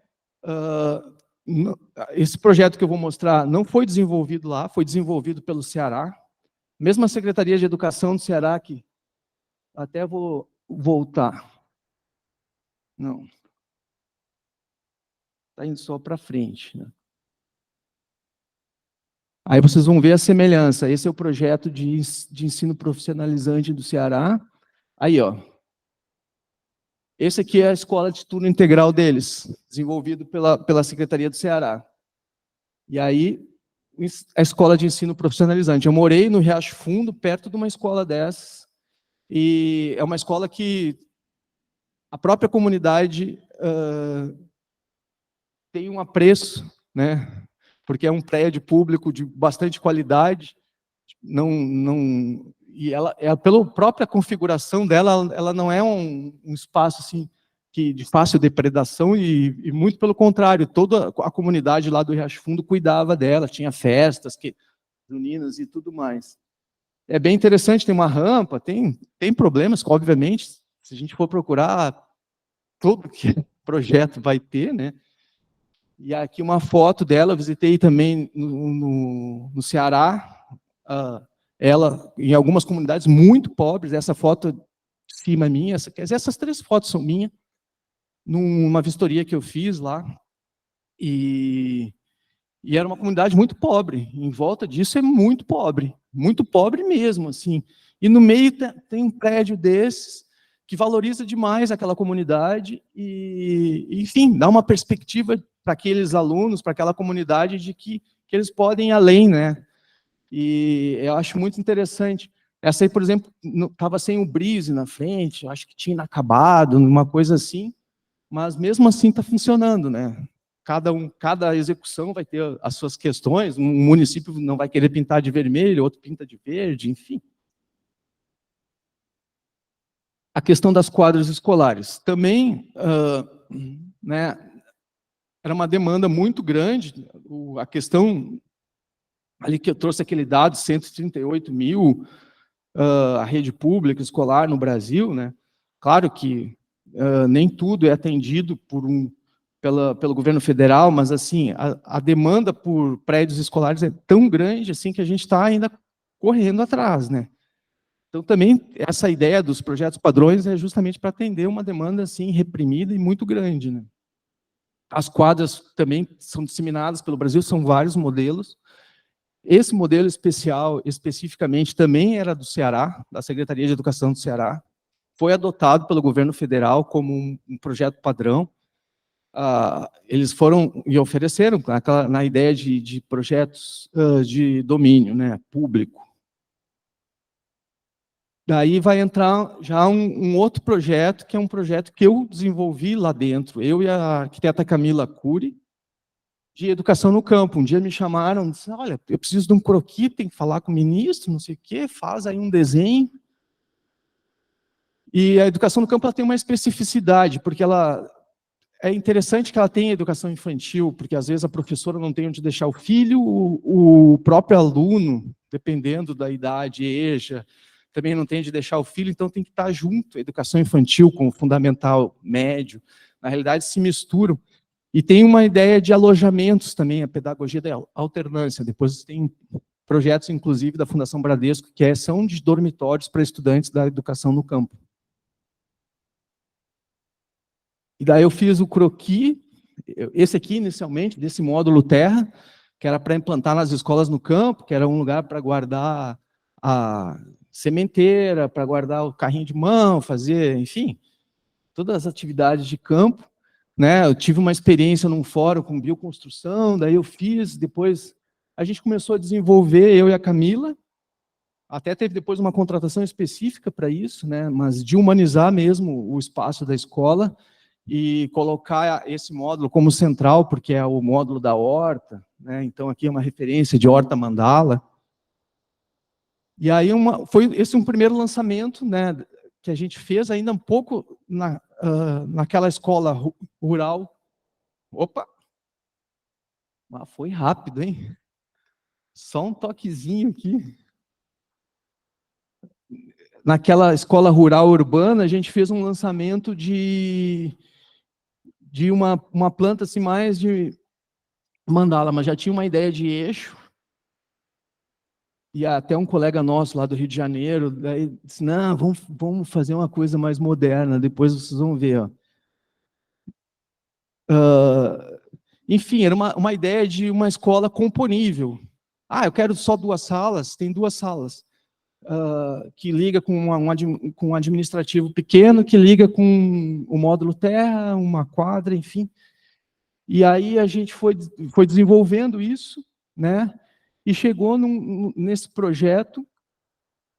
esse projeto que eu vou mostrar não foi desenvolvido lá, foi desenvolvido pelo Ceará, mesmo a Secretaria de Educação do Ceará, que até vou voltar. Não. Está indo só para frente, né? Aí vocês vão ver a semelhança. Esse é o projeto de ensino profissionalizante do Ceará. Aí, ó. Esse aqui é a escola de turno integral deles, desenvolvido pela Secretaria do Ceará. E aí, a escola de ensino profissionalizante. Eu morei no Riacho Fundo, perto de uma escola dessas, e é uma escola que a própria comunidade tem um apreço, né? Porque é um prédio público de bastante qualidade, e ela pela própria configuração dela, ela não é um espaço assim de fácil depredação e muito pelo contrário, toda a comunidade lá do Riacho Fundo cuidava dela, tinha festas juninas e tudo mais. É bem interessante, tem uma rampa, tem problemas, obviamente, se a gente for procurar, todo que projeto vai ter, né? E aqui uma foto dela, eu visitei também no Ceará, ela em algumas comunidades muito pobres, essa foto de cima é minha, essas 3 fotos são minhas, numa vistoria que eu fiz lá, e era uma comunidade muito pobre, em volta disso é muito pobre mesmo, assim, e no meio tem um prédio desses, que valoriza demais aquela comunidade, e enfim, dá uma perspectiva para aqueles alunos, para aquela comunidade, de que eles podem ir além, né? E eu acho muito interessante. Essa aí, por exemplo, estava sem o brise na frente, acho que tinha inacabado, uma coisa assim, mas mesmo assim está funcionando, né? Cada execução vai ter as suas questões, um município não vai querer pintar de vermelho, outro pinta de verde, enfim. A questão das quadras escolares. Também, né, era uma demanda muito grande, a questão ali que eu trouxe aquele dado, 138 mil, a rede pública escolar no Brasil, né? Claro que nem tudo é atendido pelo governo federal, mas assim, a demanda por prédios escolares é tão grande assim que a gente está ainda correndo atrás, né? Então também essa ideia dos projetos padrões é justamente para atender uma demanda assim reprimida e muito grande, né? As quadras também são disseminadas pelo Brasil, são vários modelos. Esse modelo especificamente, também era do Ceará, da Secretaria de Educação do Ceará. Foi adotado pelo governo federal como um projeto padrão. Eles foram e ofereceram na ideia de projetos de domínio, né, público. Daí vai entrar já um outro projeto, que é um projeto que eu desenvolvi lá dentro, eu e a arquiteta Camila Cury, de educação no campo. Um dia me chamaram, disseram, olha, eu preciso de um croquis, tem que falar com o ministro, não sei o quê, faz aí um desenho. E a educação no campo ela tem uma especificidade, porque ela é interessante que ela tenha educação infantil, porque às vezes a professora não tem onde deixar o filho, o próprio aluno, dependendo da idade, EJA, também não tem onde deixar o filho, então tem que estar junto, a educação infantil com o fundamental médio, na realidade se misturam. E tem uma ideia de alojamentos também, a pedagogia da alternância. Depois tem projetos, inclusive, da Fundação Bradesco, que são de dormitórios para estudantes da educação no campo. E daí eu fiz o croquis, esse aqui inicialmente, desse módulo terra, que era para implantar nas escolas no campo, que era um lugar para guardar a sementeira, para guardar o carrinho de mão, fazer, enfim, todas as atividades de campo. Né, eu tive uma experiência num fórum com bioconstrução, daí eu fiz, depois a gente começou a desenvolver, eu e a Camila, até teve depois uma contratação específica para isso, né, mas de humanizar mesmo o espaço da escola e colocar esse módulo como central, porque é o módulo da horta, né, então aqui é uma referência de horta mandala. E aí foi esse um primeiro lançamento, né, que a gente fez ainda um pouco naquela escola rural. Opa! Mas foi rápido, hein? Só um toquezinho aqui. Naquela escola rural urbana, a gente fez um lançamento de uma planta assim, mais de mandala, mas já tinha uma ideia de eixo. E até um colega nosso lá do Rio de Janeiro daí disse, não, vamos fazer uma coisa mais moderna, depois vocês vão ver. Ó. Enfim, era uma ideia de uma escola componível. Ah, eu quero só 2 salas, tem 2 salas. Que liga com um administrativo pequeno, que liga com o módulo terra, uma quadra, enfim. E aí a gente foi desenvolvendo isso, né? E chegou nesse projeto,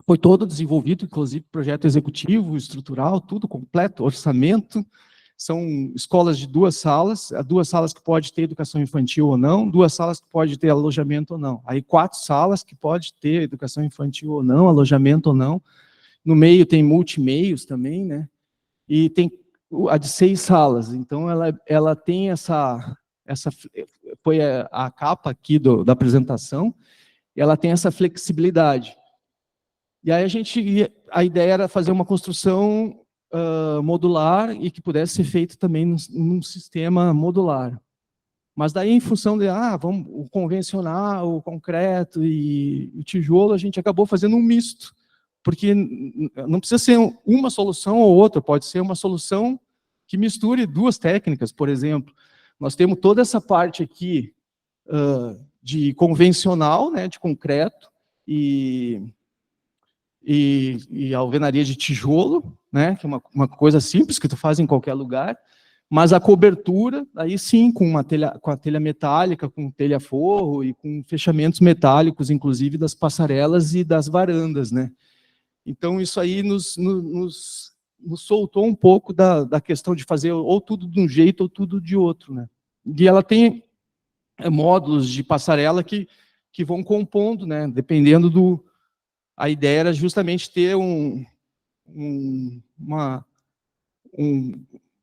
foi todo desenvolvido, inclusive projeto executivo, estrutural, tudo completo, orçamento. São escolas de 2 salas, 2 salas que pode ter educação infantil ou não, 2 salas que pode ter alojamento ou não. Aí 4 salas que pode ter educação infantil ou não, alojamento ou não. No meio tem multimeios também, né? E tem a de 6 salas. Então ela tem essa foi a capa aqui da apresentação, e ela tem essa flexibilidade. E aí a ideia era fazer uma construção modular e que pudesse ser feito também num sistema modular. Mas daí, em função de o convencional, o concreto e o tijolo, a gente acabou fazendo um misto, porque não precisa ser uma solução ou outra, pode ser uma solução que misture 2 técnicas, por exemplo. Nós temos toda essa parte aqui de convencional, né, de concreto, e alvenaria de tijolo, né, que é uma coisa simples que tu faz em qualquer lugar, mas a cobertura, aí sim, com a telha metálica, com telha forro e com fechamentos metálicos, inclusive das passarelas e das varandas, né. Então isso aí nos soltou um pouco da questão de fazer ou tudo de um jeito ou tudo de outro, né. E ela tem módulos de passarela que vão compondo, né, dependendo do... A ideia era justamente ter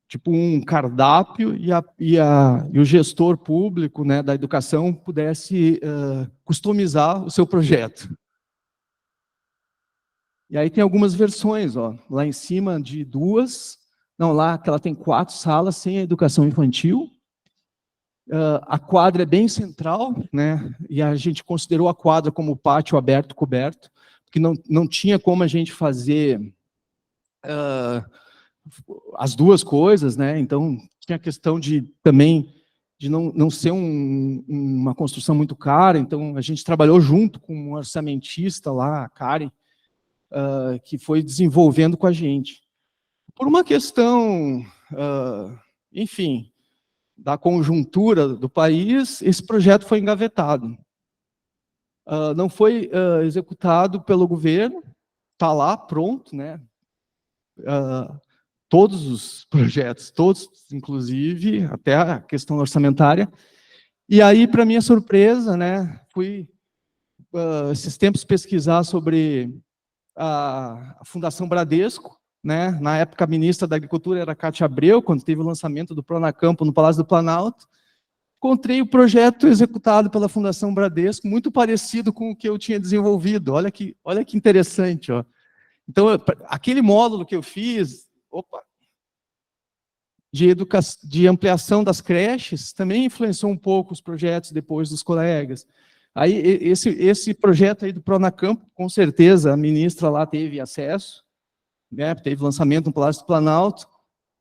tipo um cardápio e o gestor público, né, da educação pudesse customizar o seu projeto. E aí tem algumas versões, ó, lá em cima de 2, não, lá que ela tem 4 salas sem a educação infantil. A quadra é bem central, né, e a gente considerou a quadra como pátio aberto coberto, porque não tinha como a gente fazer as 2 coisas, né? Então tinha a questão também de não ser uma construção muito cara, então a gente trabalhou junto com um orçamentista lá, a Karen, que foi desenvolvendo com a gente. Por uma questão, enfim, da conjuntura do país, esse projeto foi engavetado. Não foi executado pelo governo, está lá, pronto, né? Todos os projetos, todos, inclusive, até a questão orçamentária, E aí, para minha surpresa, né, fui esses tempos pesquisar sobre a Fundação Bradesco, né? Na época a ministra da Agricultura era Cátia Abreu, quando teve o lançamento do Pronacampo no Palácio do Planalto. Encontrei o projeto executado pela Fundação Bradesco, muito parecido com o que eu tinha desenvolvido. Olha que interessante, ó. Então, aquele módulo que eu fiz, de ampliação das creches, também influenciou um pouco os projetos depois dos colegas. Aí, esse projeto aí do Pronacampo, com certeza, a ministra lá teve acesso, né, teve lançamento no Palácio do Planalto.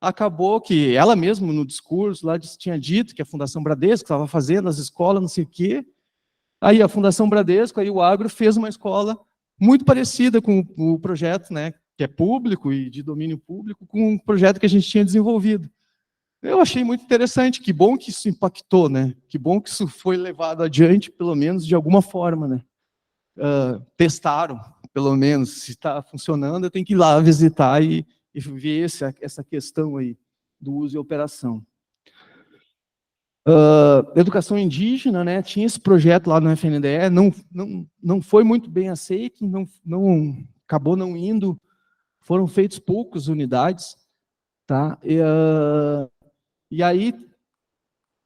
Acabou que ela mesma, no discurso, lá tinha dito que a Fundação Bradesco estava fazendo as escolas, não sei o quê. Aí a Fundação Bradesco, aí o Agro fez uma escola muito parecida com o projeto, né, que é público e de domínio público, com um projeto que a gente tinha desenvolvido. Eu achei muito interessante, que bom que isso impactou, né? Que bom que isso foi levado adiante, pelo menos de alguma forma, né? Testaram, pelo menos, se está funcionando, eu tenho que ir lá visitar e ver essa questão aí do uso e operação. Educação indígena, né? Tinha esse projeto lá no FNDE, não foi muito bem aceito, acabou não indo, foram feitas poucas unidades, tá? E aí,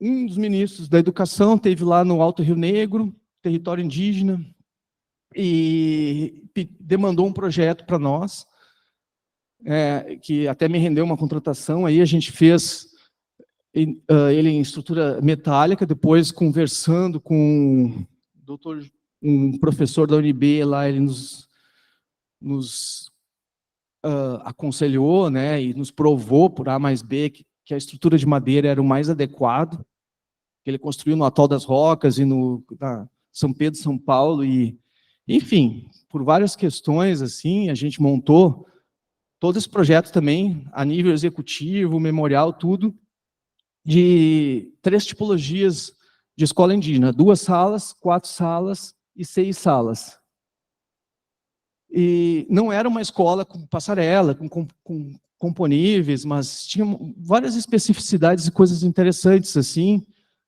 um dos ministros da educação teve lá no Alto Rio Negro, território indígena, e demandou um projeto para nós, que até me rendeu uma contratação. Aí a gente fez ele em estrutura metálica, depois conversando com um professor da UNB lá, ele nos aconselhou, né, e nos provou por A mais B que a estrutura de madeira era o mais adequado, que ele construiu no Atol das Rocas e no São Pedro, São Paulo, e, enfim, por várias questões, assim, a gente montou todo esse projeto também, a nível executivo, memorial, tudo, de 3 tipologias de escola indígena, 2 salas, 4 salas e 6 salas. E não era uma escola com passarela, com componíveis, mas tinha várias especificidades e coisas interessantes, assim,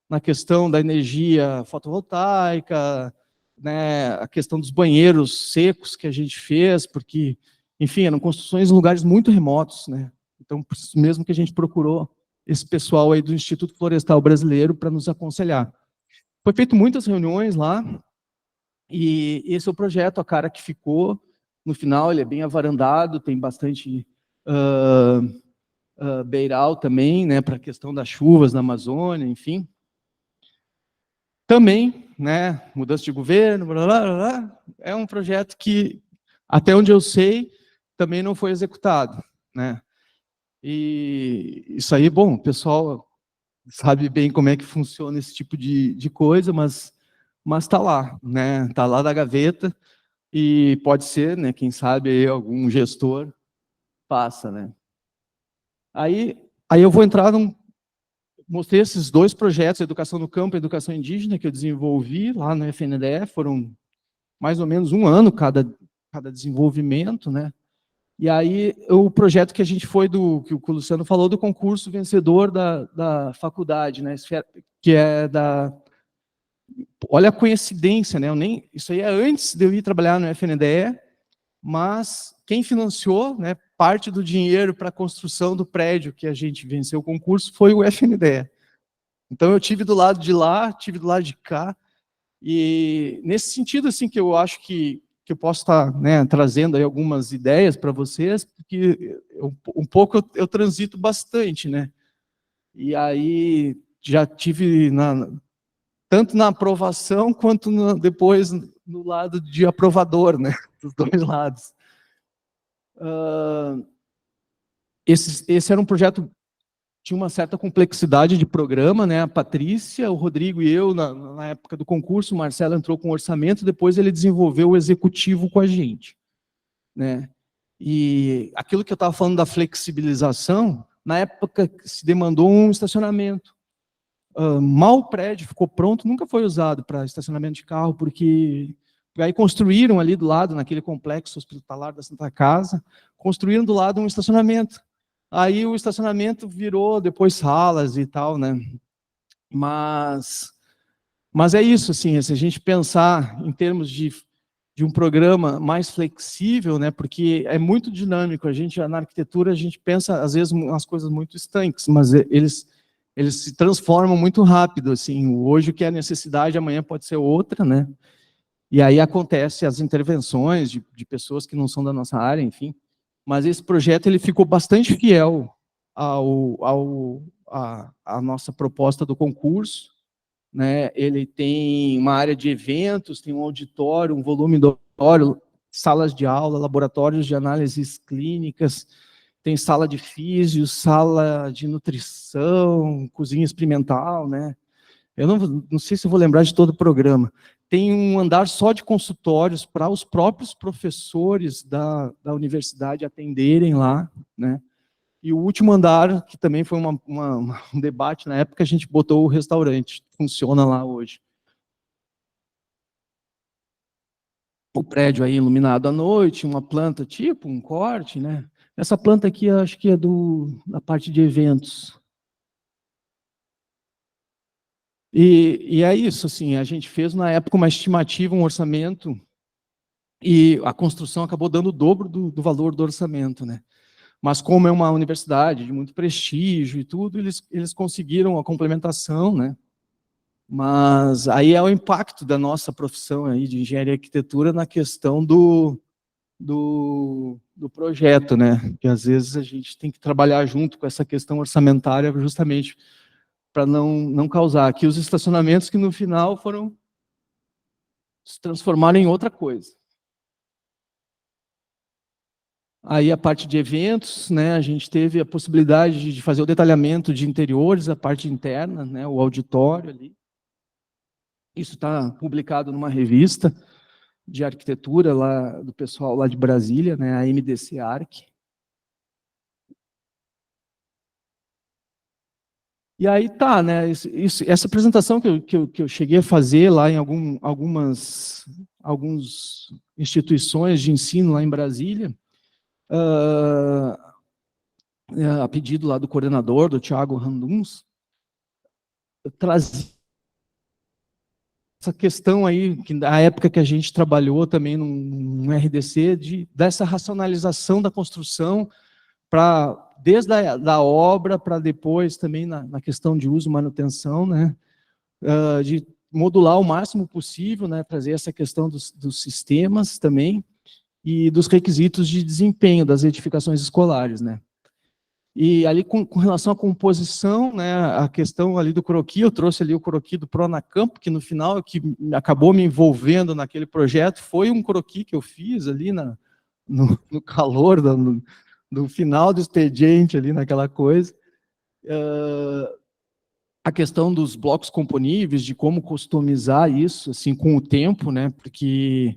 na questão da energia fotovoltaica, né, a questão dos banheiros secos que a gente fez, porque, enfim, eram construções em lugares muito remotos, né? Então, por isso mesmo que a gente procurou esse pessoal aí do Instituto Florestal Brasileiro para nos aconselhar. Foi feito muitas reuniões lá, e esse é o projeto, a cara que ficou. No final, ele é bem avarandado, tem bastante beiral também, né, para a questão das chuvas na Amazônia, enfim. Também, né, mudança de governo, blá, blá, blá, é um projeto que, até onde eu sei, também não foi executado, né. E isso aí, bom, o pessoal sabe bem como é que funciona esse tipo de coisa, mas está lá, né, está lá da gaveta, e pode ser, né, quem sabe aí algum gestor passa, né. Aí eu vou entrar mostrei esses 2 projetos, Educação no Campo e Educação Indígena, que eu desenvolvi lá no FNDE, foram mais ou menos 1 ano cada desenvolvimento, né. E aí, o projeto que a gente foi que o Luciano falou, do concurso vencedor da faculdade, né, que é olha a coincidência, né, isso aí é antes de eu ir trabalhar no FNDE, mas quem financiou, né, parte do dinheiro para a construção do prédio que a gente venceu o concurso foi o FNDE. Então, eu tive do lado de lá, tive do lado de cá, e nesse sentido, assim, que eu acho que eu posso estar, né, trazendo aí algumas ideias para vocês, porque um pouco eu transito bastante, né, e aí já tive tanto na aprovação quanto depois no lado de aprovador, né, dos 2 lados. Esse era um projeto, tinha uma certa complexidade de programa, né? A Patrícia, o Rodrigo e eu, na época do concurso, o Marcelo entrou com orçamento, depois ele desenvolveu o executivo com a gente, né? E aquilo que eu estava falando da flexibilização, na época se demandou um estacionamento. Mal o prédio ficou pronto, nunca foi usado para estacionamento de carro, porque aí construíram ali do lado, naquele complexo hospitalar da Santa Casa, construíram do lado um estacionamento. Aí o estacionamento virou depois salas e tal, né? Mas Mas é isso, assim, se a gente pensar em termos de um programa mais flexível, né, porque é muito dinâmico, na arquitetura, a gente pensa, às vezes, umas coisas muito estanques, mas eles se transformam muito rápido, assim, hoje o que é necessidade, amanhã pode ser outra, né, e aí acontece as intervenções de pessoas que não são da nossa área, enfim, mas esse projeto, ele ficou bastante fiel à nossa proposta do concurso, né? Ele tem uma área de eventos, tem um auditório, um volume do auditório, salas de aula, laboratórios de análises clínicas, tem sala de físio, sala de nutrição, cozinha experimental, né? Eu não sei se eu vou lembrar de todo o programa. Tem um andar só de consultórios para os próprios professores da universidade atenderem lá, né? E o último andar, que também foi um debate na época, a gente botou o restaurante, funciona lá hoje. O prédio aí iluminado à noite, uma planta tipo, um corte, né? Essa planta aqui, eu acho que é da parte de eventos. E é isso, assim, a gente fez na época uma estimativa, um orçamento, e a construção acabou dando o dobro do valor do orçamento, né? Mas como é uma universidade de muito prestígio e tudo, eles conseguiram a complementação, né? Mas aí é o impacto da nossa profissão aí de engenharia e arquitetura na questão do projeto, né? Que às vezes a gente tem que trabalhar junto com essa questão orçamentária justamente para não causar aqui os estacionamentos que no final foram se transformaram em outra coisa. Aí a parte de eventos, né, a gente teve a possibilidade de fazer o detalhamento de interiores, a parte interna, né, o auditório ali. Isso está publicado numa revista de arquitetura lá do pessoal lá de Brasília, né, a MDC Arc. E aí tá, né, essa apresentação que eu cheguei a fazer lá em algumas instituições de ensino lá em Brasília, a pedido lá do coordenador, do Thiago Randuns, trazia essa questão aí, que na época que a gente trabalhou também num RDC, dessa racionalização da construção, desde a obra para depois também na questão de uso e manutenção, né, de modular o máximo possível, né, trazer essa questão dos sistemas também, e dos requisitos de desempenho das edificações escolares, né. E ali com relação à composição, né, a questão ali do croquis, eu trouxe ali o croquis do Pronacampo, que no final, que acabou me envolvendo naquele projeto, foi um croquis que eu fiz ali no calor do final do expediente, ali naquela coisa. A questão dos blocos componíveis, de como customizar isso, assim, com o tempo, né, porque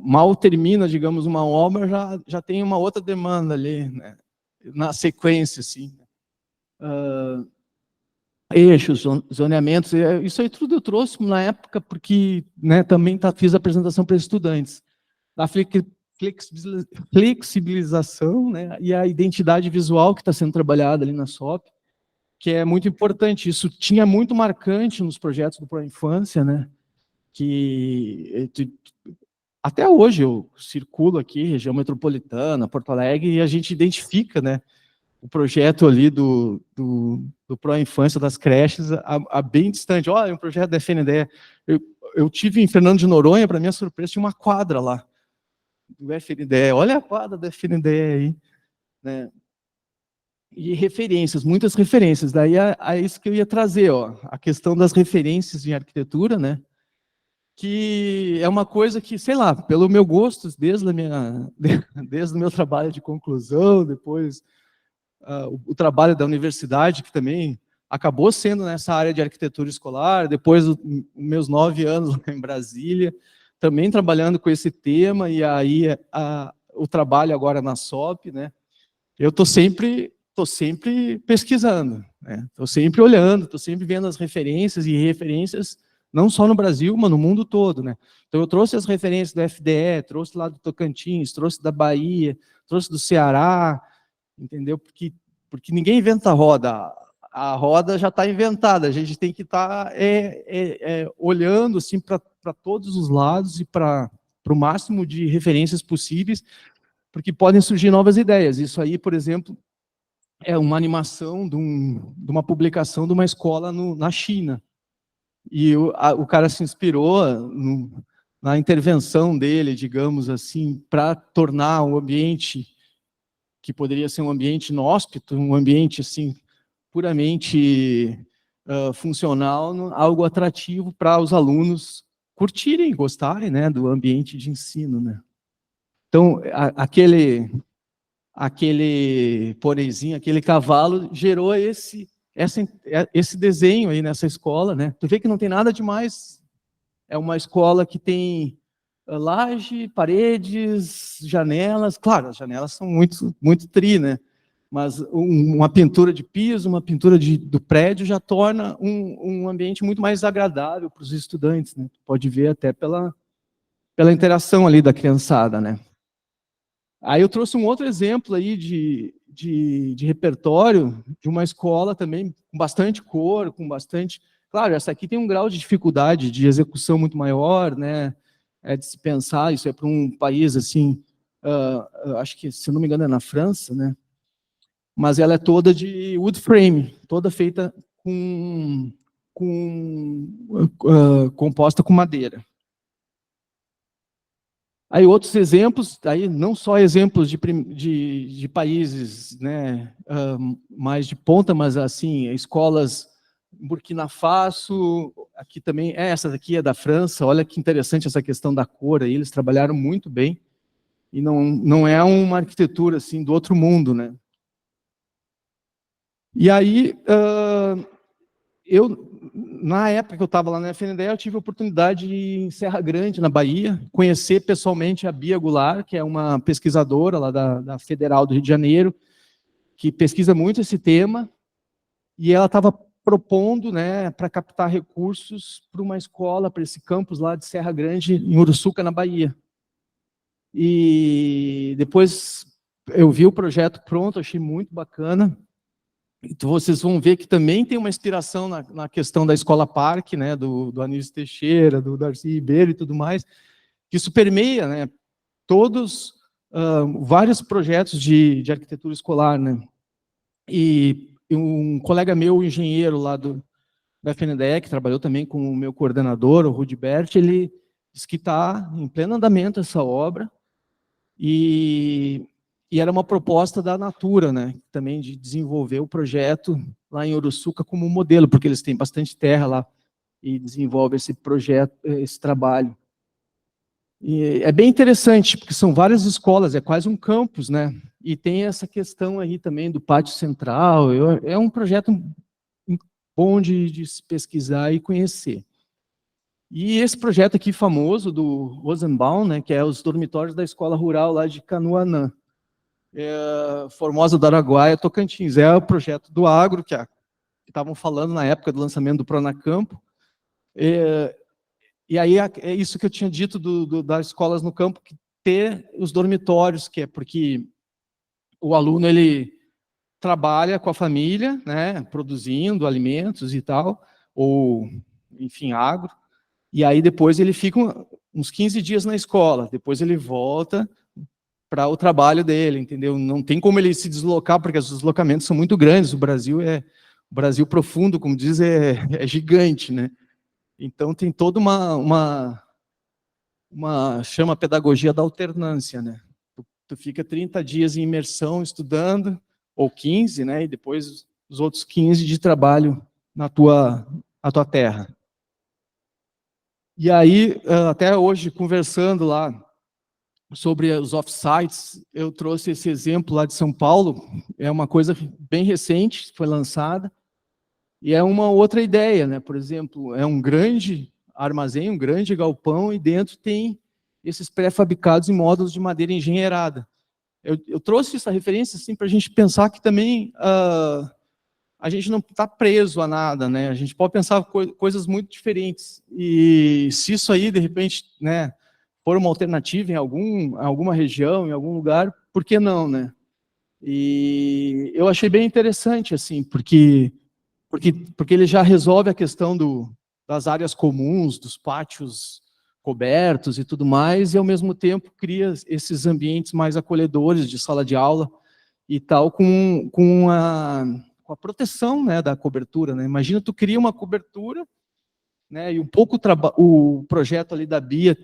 mal termina, digamos, uma obra, já tem uma outra demanda ali, né, na sequência, assim. Eixos, zoneamentos, isso aí tudo eu trouxe na época, porque, né, também fiz a apresentação para estudantes. A flexibilização, né, e a identidade visual que está sendo trabalhada ali na SOP, que é muito importante. Isso tinha muito marcante nos projetos do Proinfância, né, que até hoje eu circulo aqui, região metropolitana, Porto Alegre, e a gente identifica, né, o projeto ali do Proinfância, das creches, a bem distante. Olha, um projeto da FNDE. Eu tive em Fernando de Noronha, para minha surpresa, tinha uma quadra lá, do FNDE. Olha a quadra da FNDE aí. Né? E referências, muitas referências. Daí é isso que eu ia trazer, ó, a questão das referências em arquitetura, né? Que é uma coisa que, sei lá, pelo meu gosto, desde o meu trabalho de conclusão, depois o trabalho da universidade, que também acabou sendo nessa área de arquitetura escolar, depois os meus 9 anos em Brasília, também trabalhando com esse tema, e aí o trabalho agora na SOP, né? Eu estou sempre pesquisando, né? Estou sempre olhando, estou sempre vendo as referências e referências, não só no Brasil, mas no mundo todo, né? Então eu trouxe as referências do FDE, trouxe lá do Tocantins, trouxe da Bahia, trouxe do Ceará, entendeu? Porque ninguém inventa roda. a roda já está inventada, a gente tem que estar olhando assim, para todos os lados e para o máximo de referências possíveis, porque podem surgir novas ideias. Isso aí, por exemplo, é uma animação de uma publicação de uma escola na China. E o cara se inspirou na intervenção dele, digamos assim, para tornar o ambiente, que poderia ser um ambiente inóspito, um ambiente assim, puramente funcional, algo atrativo para os alunos curtirem, gostarem, né, do ambiente de ensino, né. Então, aquele porezinho, aquele cavalo, gerou esse desenho aí nessa escola, né. Tu vê que não tem nada demais, é uma escola que tem laje, paredes, janelas, claro, as janelas são muito, muito tri, né, mas uma pintura de piso, uma pintura do prédio já torna um ambiente muito mais agradável para os estudantes, né, pode ver até pela interação ali da criançada, né. Aí eu trouxe um outro exemplo aí de repertório de uma escola também com bastante cor, com bastante... Claro, essa aqui tem um grau de dificuldade de execução muito maior, né? De se pensar, isso é para um país assim, acho que, se não me engano, é na França, né? Mas ela é toda de wood frame, toda feita composta com madeira. Aí outros exemplos, aí não só exemplos de países, né, mais de ponta, mas assim, escolas em Burkina Faso, aqui também, essa daqui é da França, olha que interessante essa questão da cor aí, eles trabalharam muito bem, e não é uma arquitetura assim do outro mundo, né. E aí, na época que eu estava lá na FNDE, eu tive a oportunidade de ir em Serra Grande, na Bahia, conhecer pessoalmente a Bia Goulart, que é uma pesquisadora lá da Federal do Rio de Janeiro, que pesquisa muito esse tema, e ela estava propondo, né, para captar recursos para uma escola, para esse campus lá de Serra Grande, em Uruçuca, na Bahia. E depois eu vi o projeto pronto, achei muito bacana. Então, vocês vão ver que também tem uma inspiração na questão da Escola Parque, né, do Anísio Teixeira, do Darcy Ribeiro e tudo mais, que isso permeia, né, vários projetos de arquitetura escolar, né. E um colega meu, engenheiro lá da FNDE, que trabalhou também com o meu coordenador, o Rudibert, ele disse que está em pleno andamento essa obra, e era uma proposta da Natura, né, também de desenvolver o projeto lá em Uruçuca como modelo, porque eles têm bastante terra lá e desenvolvem esse projeto, esse trabalho. E é bem interessante, porque são várias escolas, é quase um campus, né, e tem essa questão aí também do pátio central, é um projeto bom de se pesquisar e conhecer. E esse projeto aqui famoso do Rosenbaum, né, que é os dormitórios da escola rural lá de Canoanã, Formosa do Araguaia, Tocantins. É o projeto do agro, que estavam falando na época do lançamento do Pronacampo. E aí é isso que eu tinha dito das escolas no campo, que ter os dormitórios, que é porque o aluno ele trabalha com a família, né, produzindo alimentos e tal, ou, enfim, agro, e aí depois ele fica uns 15 dias na escola, depois ele volta para o trabalho dele, entendeu? Não tem como ele se deslocar, porque os deslocamentos são muito grandes, o Brasil profundo, como diz, é gigante, né? Então tem toda chama pedagogia da alternância, né? Tu fica 30 dias em imersão estudando, ou 15, né? E depois os outros 15 de trabalho na tua terra. E aí, até hoje, conversando lá sobre os offsites, eu trouxe esse exemplo lá de São Paulo, é uma coisa bem recente, foi lançada, e é uma outra ideia, né? Por exemplo, é um grande armazém, um grande galpão, e dentro tem esses pré-fabricados em módulos de madeira engenheirada. Eu trouxe essa referência assim, para a gente pensar que também a gente não está preso a nada, né? A gente pode pensar coisas muito diferentes. E se isso aí, de repente, né, for uma alternativa em alguma região, em algum lugar, por que não, né? E eu achei bem interessante, assim, porque porque ele já resolve a questão das áreas comuns, dos pátios cobertos e tudo mais, e ao mesmo tempo cria esses ambientes mais acolhedores de sala de aula e tal, com a proteção, né, da cobertura, né? Imagina, tu cria uma cobertura, né, e um pouco o projeto ali da Bia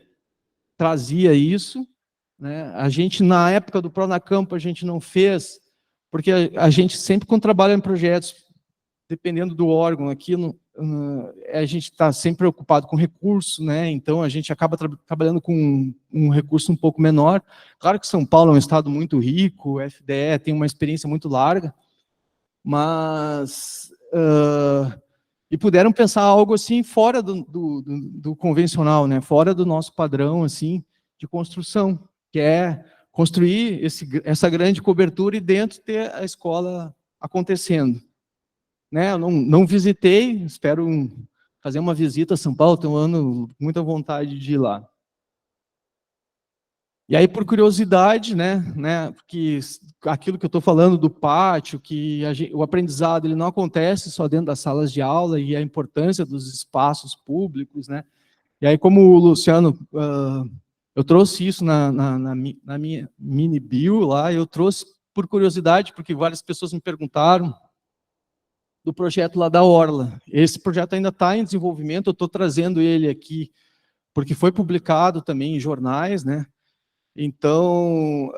trazia isso, né? A gente, na época do Pronacampo, a gente não fez, porque a gente sempre, quando trabalha em projetos, dependendo do órgão aqui, a gente está sempre preocupado com recurso, né? Então a gente acaba trabalhando com um recurso um pouco menor. Claro que São Paulo é um estado muito rico, o FDE tem uma experiência muito larga, mas e puderam pensar algo assim fora do convencional, né? Fora do nosso padrão assim de construção, que é construir essa grande cobertura e dentro ter a escola acontecendo. Né, eu não visitei, espero fazer uma visita a São Paulo, tenho muita vontade de ir lá. E aí, por curiosidade, né, porque aquilo que eu estou falando do pátio, que o aprendizado ele não acontece só dentro das salas de aula, e a importância dos espaços públicos, né, e aí, como o Luciano, eu trouxe isso na minha mini bio lá, eu trouxe por curiosidade, porque várias pessoas me perguntaram, do projeto lá da Orla. Esse projeto ainda está em desenvolvimento, eu estou trazendo ele aqui, porque foi publicado também em jornais, né? Então,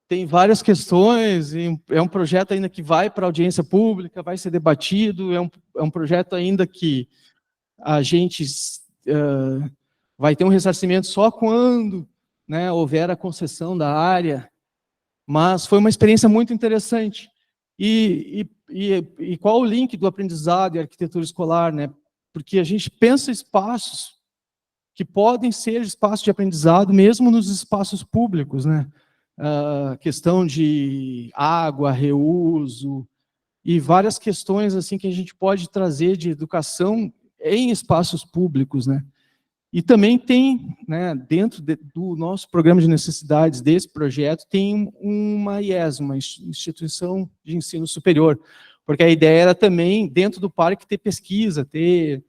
tem várias questões, é um projeto ainda que vai para a audiência pública, vai ser debatido, é um projeto ainda que a gente vai ter um ressarcimento só quando, né, houver a concessão da área, mas foi uma experiência muito interessante. E qual o link do aprendizado e arquitetura escolar, né? Porque a gente pensa espaços que podem ser espaços de aprendizado mesmo nos espaços públicos, né? Questão de água, reuso e várias questões assim que a gente pode trazer de educação em espaços públicos, né? E também tem, né, dentro do nosso programa de necessidades desse projeto, tem uma IES, uma instituição de ensino superior, porque a ideia era também, dentro do parque, ter pesquisa, ter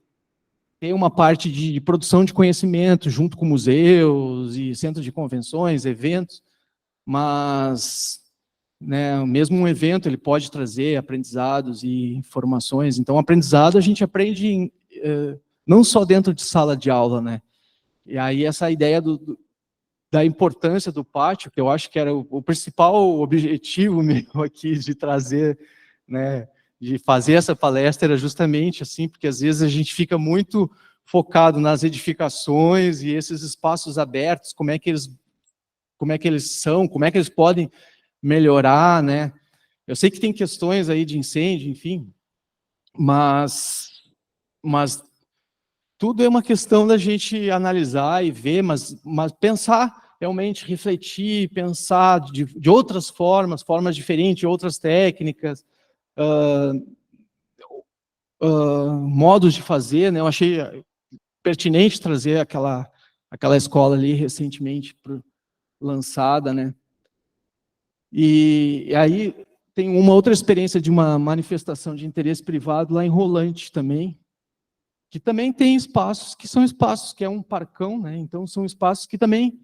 uma parte de produção de conhecimento, junto com museus e centros de convenções, eventos, mas, né, mesmo um evento ele pode trazer aprendizados e informações. Então, aprendizado a gente aprende não só dentro de sala de aula, né? E aí essa ideia da importância do pátio, que eu acho que era o principal objetivo meu aqui de trazer, né, de fazer essa palestra, era justamente assim, porque às vezes a gente fica muito focado nas edificações e esses espaços abertos, como é que eles são, como é que eles podem melhorar, né? Eu sei que tem questões aí de incêndio, enfim, mas tudo é uma questão da gente analisar e ver, mas pensar realmente, refletir, pensar de outras formas diferentes, outras técnicas, modos de fazer, né? Eu achei pertinente trazer aquela escola ali recentemente lançada, né? E aí tem uma outra experiência de uma manifestação de interesse privado lá em Rolante também, que também tem espaços que são espaços que é um parcão, né? Então são espaços que também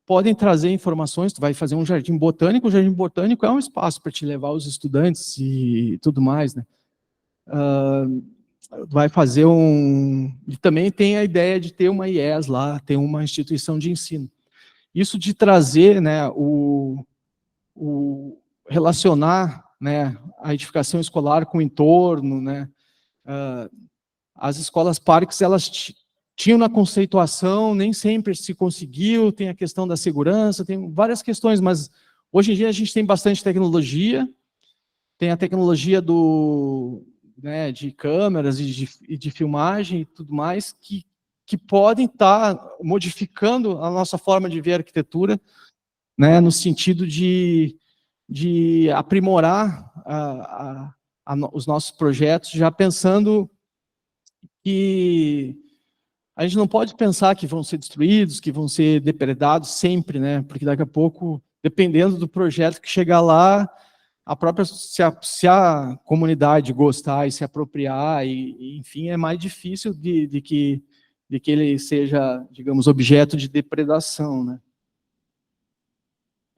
podem trazer informações. Tu vai fazer um jardim botânico, o jardim botânico é um espaço para te levar os estudantes e tudo mais, né? Vai fazer e também tem a ideia de ter uma IES lá, ter uma instituição de ensino. Isso de trazer, né, relacionar, né, a edificação escolar com o entorno, né? As escolas parques, elas tinham na conceituação, nem sempre se conseguiu, tem a questão da segurança, tem várias questões, mas hoje em dia a gente tem bastante tecnologia, tem a tecnologia né, de câmeras e de filmagem e tudo mais, que podem estar modificando a nossa forma de ver a arquitetura, né, no sentido de aprimorar os nossos projetos, já pensando que a gente não pode pensar que vão ser destruídos, que vão ser depredados sempre, né? Porque daqui a pouco, dependendo do projeto que chegar lá, a própria, se a comunidade gostar e se apropriar, enfim, é mais difícil de que ele seja, digamos, objeto de depredação, né?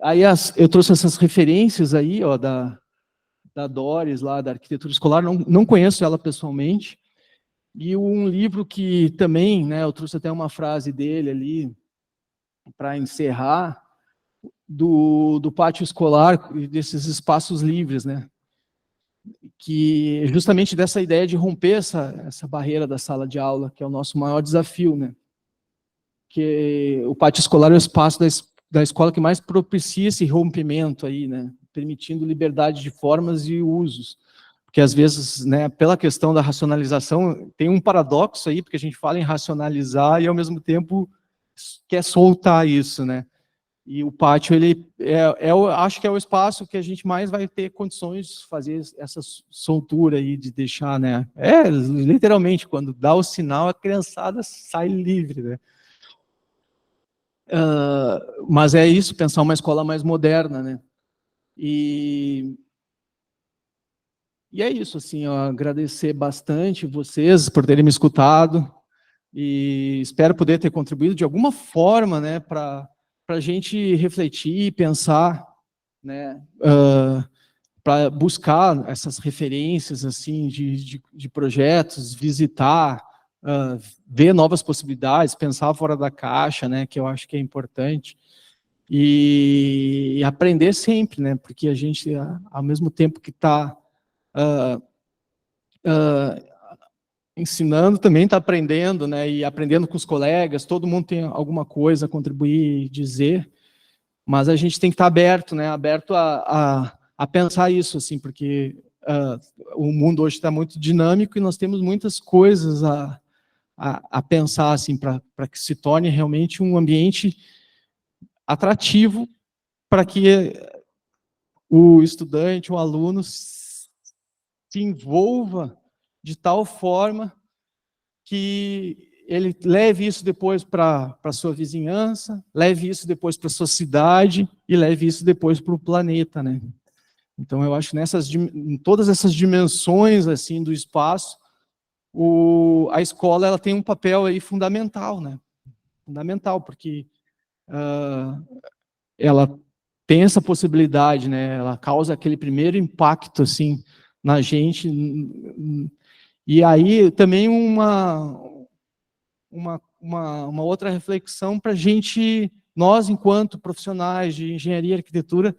Aí eu trouxe essas referências aí, ó, da Doris, lá, da arquitetura escolar, não conheço ela pessoalmente, e um livro que também, né, eu trouxe até uma frase dele ali, para encerrar, do pátio escolar, desses espaços livres, né, que justamente dessa ideia de romper essa barreira da sala de aula, que é o nosso maior desafio, né, que o pátio escolar é o espaço da escola que mais propicia esse rompimento aí, né, permitindo liberdade de formas e usos. Porque às vezes, né, pela questão da racionalização, tem um paradoxo aí, porque a gente fala em racionalizar e ao mesmo tempo quer soltar isso, né? E o pátio, ele acho que é o espaço que a gente mais vai ter condições de fazer essa soltura aí, de deixar, né? Literalmente, quando dá o sinal, a criançada sai livre, né? Mas é isso, pensar uma escola mais moderna, né? E é isso, assim, ó, agradecer bastante vocês por terem me escutado e espero poder ter contribuído de alguma forma, né, para a gente refletir, pensar, né, para buscar essas referências, assim, de projetos, visitar, ver novas possibilidades, pensar fora da caixa, né, que eu acho que é importante. E aprender sempre, né? Porque a gente, ao mesmo tempo que está ensinando, também está aprendendo, né? E aprendendo com os colegas, todo mundo tem alguma coisa a contribuir e dizer, mas a gente tem que estar aberto, né? Aberto a pensar isso, assim, porque o mundo hoje está muito dinâmico e nós temos muitas coisas a pensar, assim, para que se torne realmente um ambiente atrativo para que o estudante, o aluno se envolva de tal forma que ele leve isso depois para a sua vizinhança, leve isso depois para a sua cidade e leve isso depois para o planeta, né? Então, eu acho que em todas essas dimensões assim do espaço, a escola ela tem um papel aí fundamental, né? Fundamental, porque ela tem essa possibilidade, né? Ela causa aquele primeiro impacto assim na gente, e aí também uma outra reflexão para a gente, nós enquanto profissionais de engenharia e arquitetura,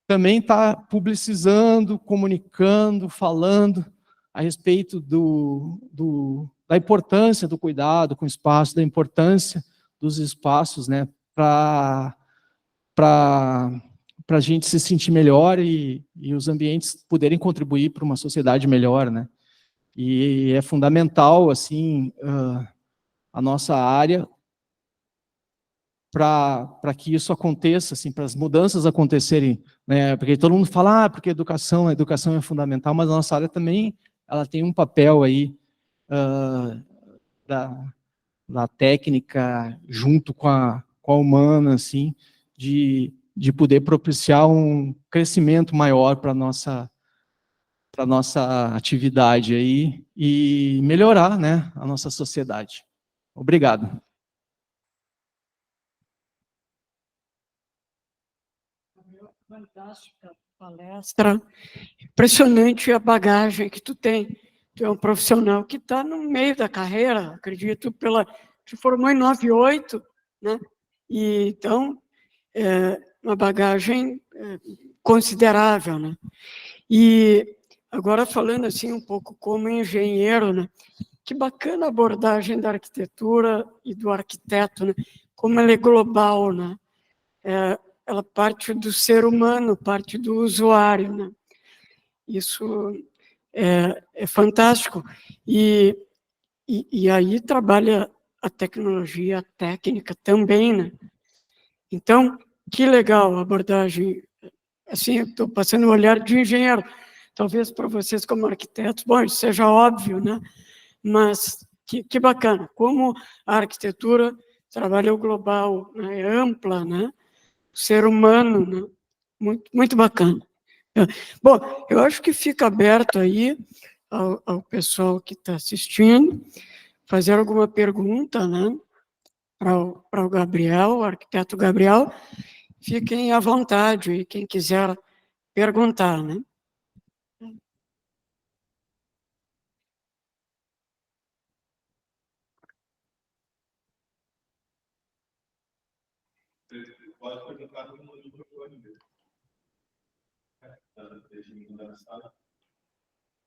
também tá publicizando, comunicando, falando a respeito da importância do cuidado com o espaço, da importância dos espaços, né? Para a gente se sentir melhor e os ambientes poderem contribuir para uma sociedade melhor, né? E é fundamental, assim, a nossa área para que isso aconteça, assim, para as mudanças acontecerem, né? Porque todo mundo fala, porque a educação é fundamental, mas a nossa área também, ela tem um papel aí da técnica junto com a humana, assim, de poder propiciar um crescimento maior para nossa atividade aí e melhorar, né, a nossa sociedade. Obrigado. Fantástica palestra, impressionante a bagagem que tu tem. Tu é um profissional que está no meio da carreira, acredito, te formou em 98, né? E então uma bagagem considerável, né? E agora falando assim um pouco como engenheiro, né? Que bacana a abordagem da arquitetura e do arquiteto, né? Como ela é global, né? Ela parte do ser humano, parte do usuário, né? Isso é fantástico. E aí trabalha a tecnologia, a técnica também, né? Então, que legal a abordagem. Assim, estou passando o olhar de engenheiro. Talvez para vocês como arquitetos, bom, isso seja óbvio, né? Mas que bacana. Como a arquitetura trabalha o global, né? É ampla, né? O ser humano, né? Muito, muito bacana. Bom, eu acho que fica aberto aí ao pessoal que está assistindo, fazer alguma pergunta, né, para o Gabriel, o arquiteto Gabriel. Fiquem à vontade, e quem quiser perguntar, né?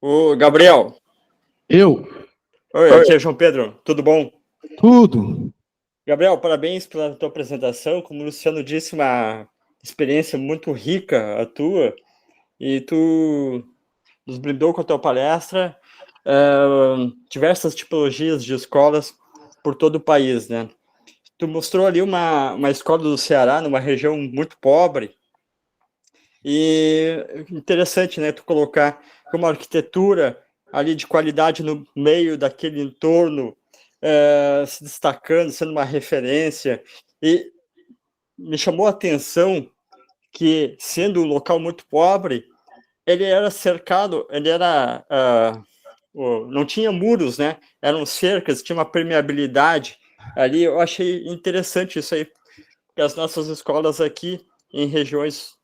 Ô, Gabriel. Oi, aqui é João Pedro, tudo bom? Tudo. Gabriel, parabéns pela tua apresentação. Como o Luciano disse, uma experiência muito rica a tua, e tu nos brindou com a tua palestra diversas tipologias de escolas por todo o país, né? Tu mostrou ali uma escola do Ceará, numa região muito pobre, e interessante, né, tu colocar como arquitetura ali de qualidade no meio daquele entorno, se destacando, sendo uma referência, e me chamou a atenção que, sendo um local muito pobre, ele era cercado, não tinha muros, né, eram cercas, tinha uma permeabilidade ali. Eu achei interessante isso aí, porque as nossas escolas aqui, em regiões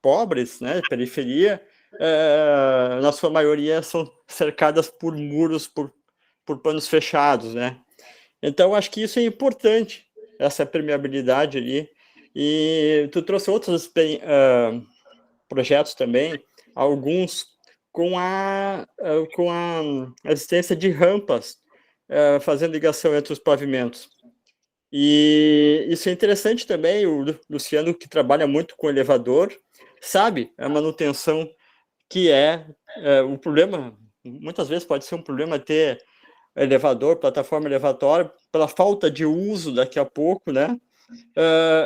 pobres, né, periferia, na sua maioria são cercadas por muros, por panos fechados, né? Então, acho que isso é importante, essa permeabilidade ali. E tu trouxe outros projetos também, alguns com a existência de rampas, fazendo ligação entre os pavimentos. E isso é interessante também. O Luciano, que trabalha muito com elevador, sabe a manutenção que o problema. Muitas vezes pode ser um problema ter elevador, plataforma elevatória, pela falta de uso daqui a pouco, né?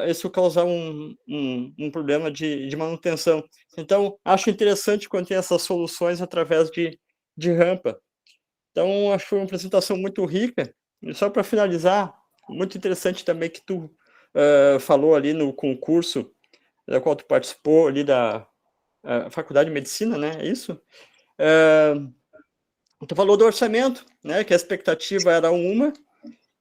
Isso causar um problema de manutenção. Então, acho interessante quando tem essas soluções através de rampa. Então, acho que foi uma apresentação muito rica. E só para finalizar, muito interessante também que tu falou ali no concurso da qual tu participou ali da Faculdade de Medicina, né? É isso? Tu falou do orçamento, né? Que a expectativa era uma,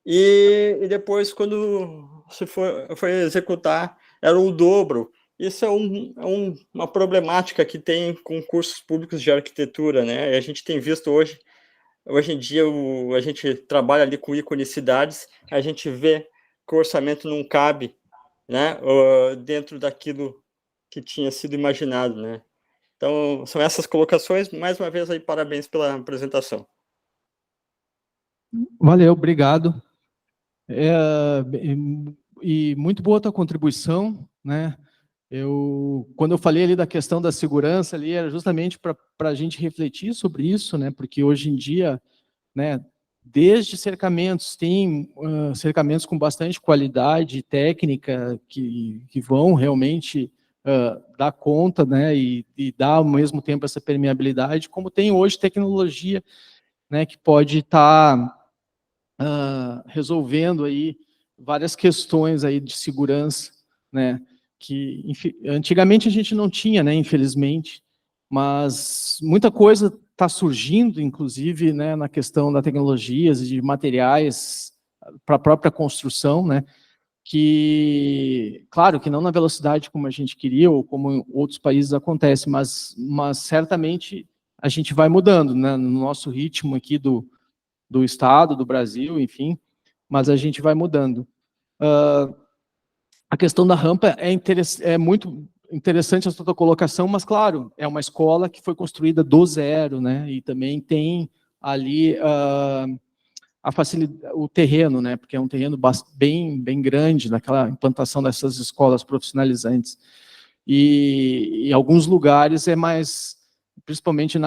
e depois, quando se foi executar, era o dobro. Isso é uma problemática que tem com cursos públicos de arquitetura, né? E a gente tem visto hoje em dia, a gente trabalha ali com iconicidades, a gente vê que o orçamento não cabe, né, dentro daquilo que tinha sido imaginado, né? Então, são essas colocações. Mais uma vez, aí, parabéns pela apresentação. Valeu, obrigado. E muito boa a tua contribuição, né? Quando eu falei ali da questão da segurança ali, era justamente para a gente refletir sobre isso, né? Porque hoje em dia, né, desde cercamentos, tem cercamentos com bastante qualidade técnica que vão realmente dar conta, né, e dar ao mesmo tempo essa permeabilidade, como tem hoje tecnologia, né, que pode estar resolvendo aí várias questões aí de segurança, né, que antigamente a gente não tinha, né, infelizmente, mas muita coisa está surgindo, inclusive, né, na questão da tecnologias e de materiais para a própria construção, né, que, claro, que não na velocidade como a gente queria ou como em outros países acontece, mas certamente a gente vai mudando, né, no nosso ritmo aqui do Estado, do Brasil, enfim, mas a gente vai mudando. A questão da rampa é muito interessante a sua colocação, mas, claro, é uma escola que foi construída do zero, né, e também tem ali o terreno, né, porque é um terreno bem grande naquela implantação dessas escolas profissionalizantes. E em alguns lugares é mais, principalmente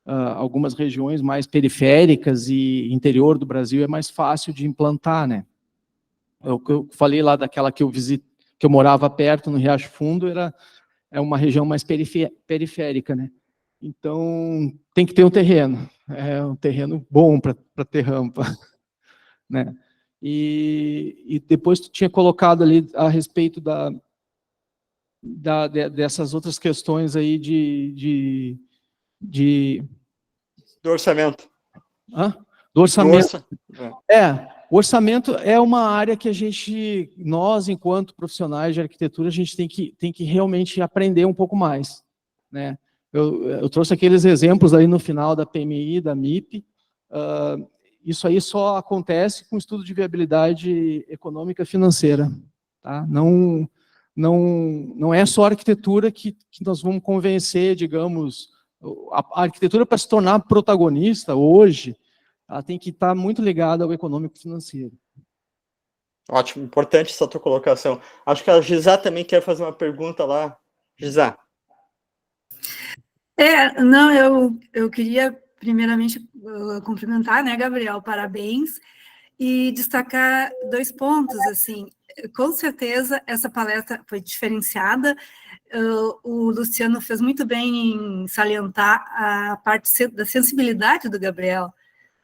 algumas regiões mais periféricas e interior do Brasil, é mais fácil de implantar, né. O que eu falei lá daquela que eu morava perto, no Riacho Fundo, é uma região mais periférica, né. Então, tem que ter um terreno. É um terreno bom para ter rampa, né? E depois tu tinha colocado ali a respeito dessas outras questões aí Do orçamento. Do orçamento. É. O orçamento é uma área que nós, enquanto profissionais de arquitetura, a gente tem que realmente aprender um pouco mais, né? Eu trouxe aqueles exemplos aí no final da PMI, da MIP. Isso aí só acontece com estudo de viabilidade econômica e financeira, tá? Não é só a arquitetura que nós vamos convencer, digamos, a arquitetura para se tornar protagonista hoje, ela tem que estar muito ligada ao econômico financeiro. Ótimo, importante essa tua colocação. Acho que a Gisá também quer fazer uma pergunta lá. Gisá. Não, eu queria primeiramente cumprimentar, né, Gabriel, parabéns, e destacar 2 pontos, assim, com certeza essa palestra foi diferenciada, o Luciano fez muito bem em salientar a parte da sensibilidade do Gabriel,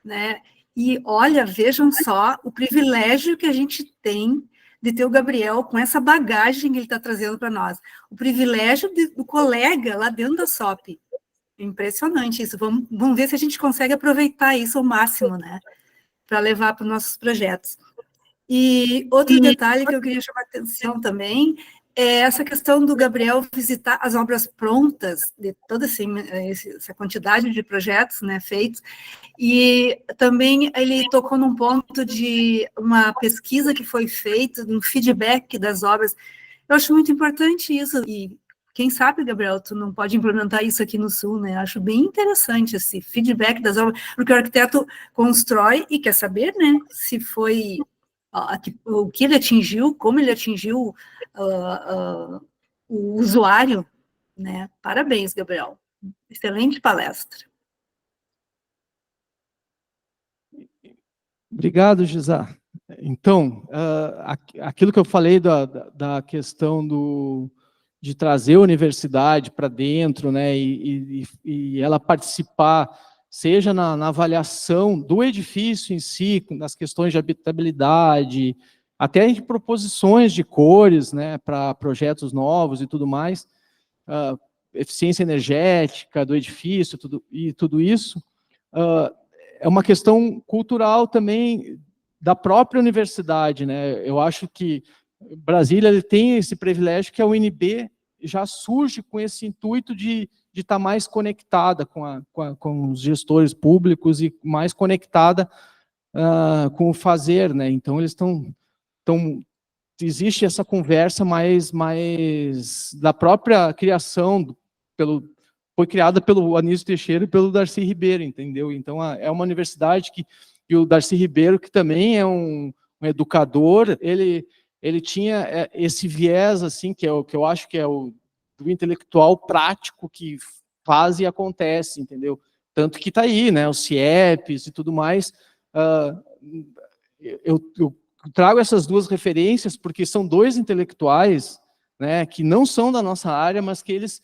né, e olha, vejam só o privilégio que a gente tem de ter o Gabriel com essa bagagem que ele está trazendo para nós, o privilégio do colega lá dentro da SOP. Impressionante isso. Vamos ver se a gente consegue aproveitar isso ao máximo, né? Para levar para os nossos projetos. E outro detalhe que eu queria chamar a atenção também é essa questão do Gabriel visitar as obras prontas, de toda essa quantidade de projetos, né, feitos, e também ele tocou num ponto de uma pesquisa que foi feita, um feedback das obras. Eu acho muito importante isso, e quem sabe, Gabriel, tu não pode implementar isso aqui no Sul, né? Acho bem interessante esse feedback das obras, porque o arquiteto constrói e quer saber, né, se foi o que ele atingiu, como ele atingiu o usuário, né? Parabéns, Gabriel. Excelente palestra. Obrigado, Gisá. Então, aquilo que eu falei da questão de trazer a universidade para dentro, né, e ela participar, seja na avaliação do edifício em si, nas questões de habitabilidade, até em proposições de cores, né, para projetos novos e tudo mais, eficiência energética do edifício, tudo isso, é uma questão cultural também da própria universidade, né? Eu acho que Brasília ele tem esse privilégio que a UNB já surge com esse intuito de estar mais conectada com os gestores públicos e mais conectada com o fazer, né? Então eles existe essa conversa mais da própria criação foi criada pelo Anísio Teixeira e pelo Darcy Ribeiro, entendeu? Então é uma universidade e o Darcy Ribeiro, que também é um educador, ele tinha esse viés, assim, que eu acho que é do intelectual prático que faz e acontece, entendeu? Tanto que está aí, né, os CIEPs e tudo mais. Eu trago essas 2 referências porque são 2 intelectuais, né, que não são da nossa área, mas que eles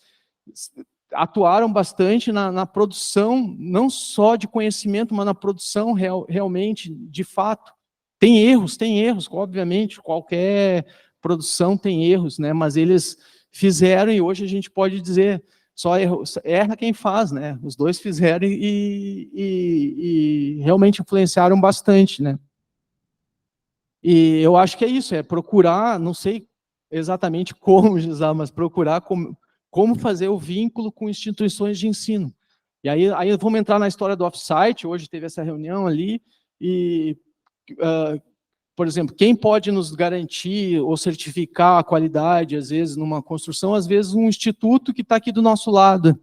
atuaram bastante na produção, não só de conhecimento, mas na produção realmente, de fato. Tem erros, obviamente, qualquer produção tem erros, né? Mas eles fizeram e hoje a gente pode dizer, só erra quem faz, né? Os 2 fizeram e realmente influenciaram bastante, né? E eu acho que é isso, é procurar, não sei exatamente como, Gisá, mas procurar como fazer o vínculo com instituições de ensino. E aí vamos entrar na história do off-site, hoje teve essa reunião ali, e, por exemplo, quem pode nos garantir ou certificar a qualidade, às vezes, numa construção, às vezes um instituto que está aqui do nosso lado,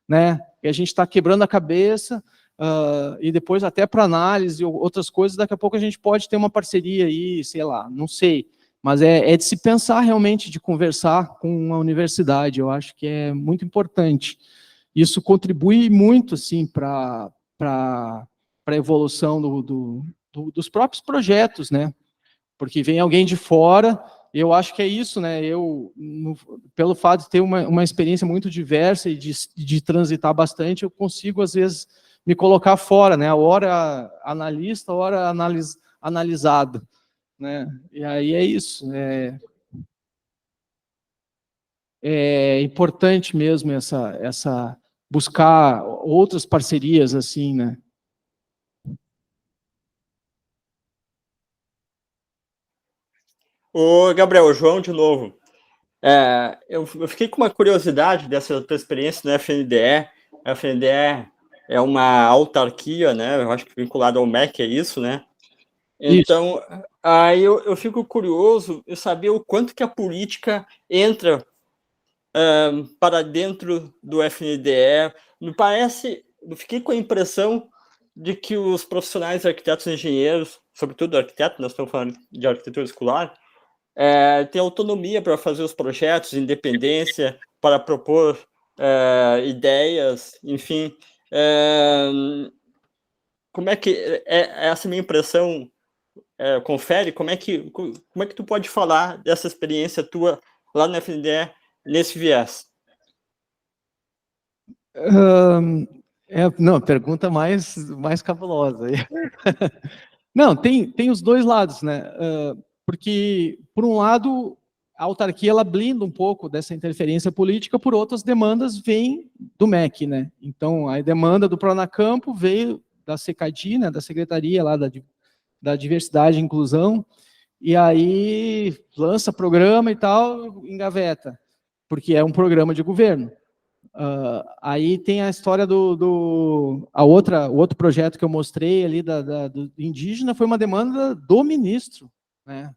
né? E a gente está quebrando a cabeça, e depois até para análise, ou outras coisas, daqui a pouco a gente pode ter uma parceria aí, sei lá, não sei. Mas é de se pensar realmente, de conversar com a universidade, eu acho que é muito importante. Isso contribui muito, assim, para a evolução dos próprios projetos, né? Porque vem alguém de fora, eu acho que é isso, né? Pelo fato de ter uma experiência muito diversa e de transitar bastante, eu consigo, às vezes, me colocar fora, né? Hora analista, hora analisado. Né? E aí é isso. é importante mesmo essa buscar outras parcerias, assim, né? Ô, Gabriel, o João de novo. Eu fiquei com uma curiosidade dessa tua experiência no FNDE. A FNDE é uma autarquia, né? Eu acho que vinculado ao MEC é isso, né? Então, aí eu fico curioso em saber o quanto que a política entra para dentro do FNDE. Me parece, eu fiquei com a impressão de que os profissionais arquitetos e engenheiros, sobretudo arquitetos, nós estamos falando de arquitetura escolar, têm autonomia para fazer os projetos, independência, para propor ideias, enfim. Como é que essa minha impressão confere? Como é que tu pode falar dessa experiência tua lá no FNDE nesse viés? Não, pergunta mais cabulosa. Não, tem os dois lados, né? Porque, por um lado, a autarquia ela blinda um pouco dessa interferência política, por outras demandas vêm do MEC, né? Então, a demanda do Pronacampo veio da SECADI, né, da Secretaria lá da Diversidade e Inclusão, e aí lança programa e tal, engaveta, porque é um programa de governo. Aí tem a história o outro projeto que eu mostrei ali do indígena foi uma demanda do ministro, né?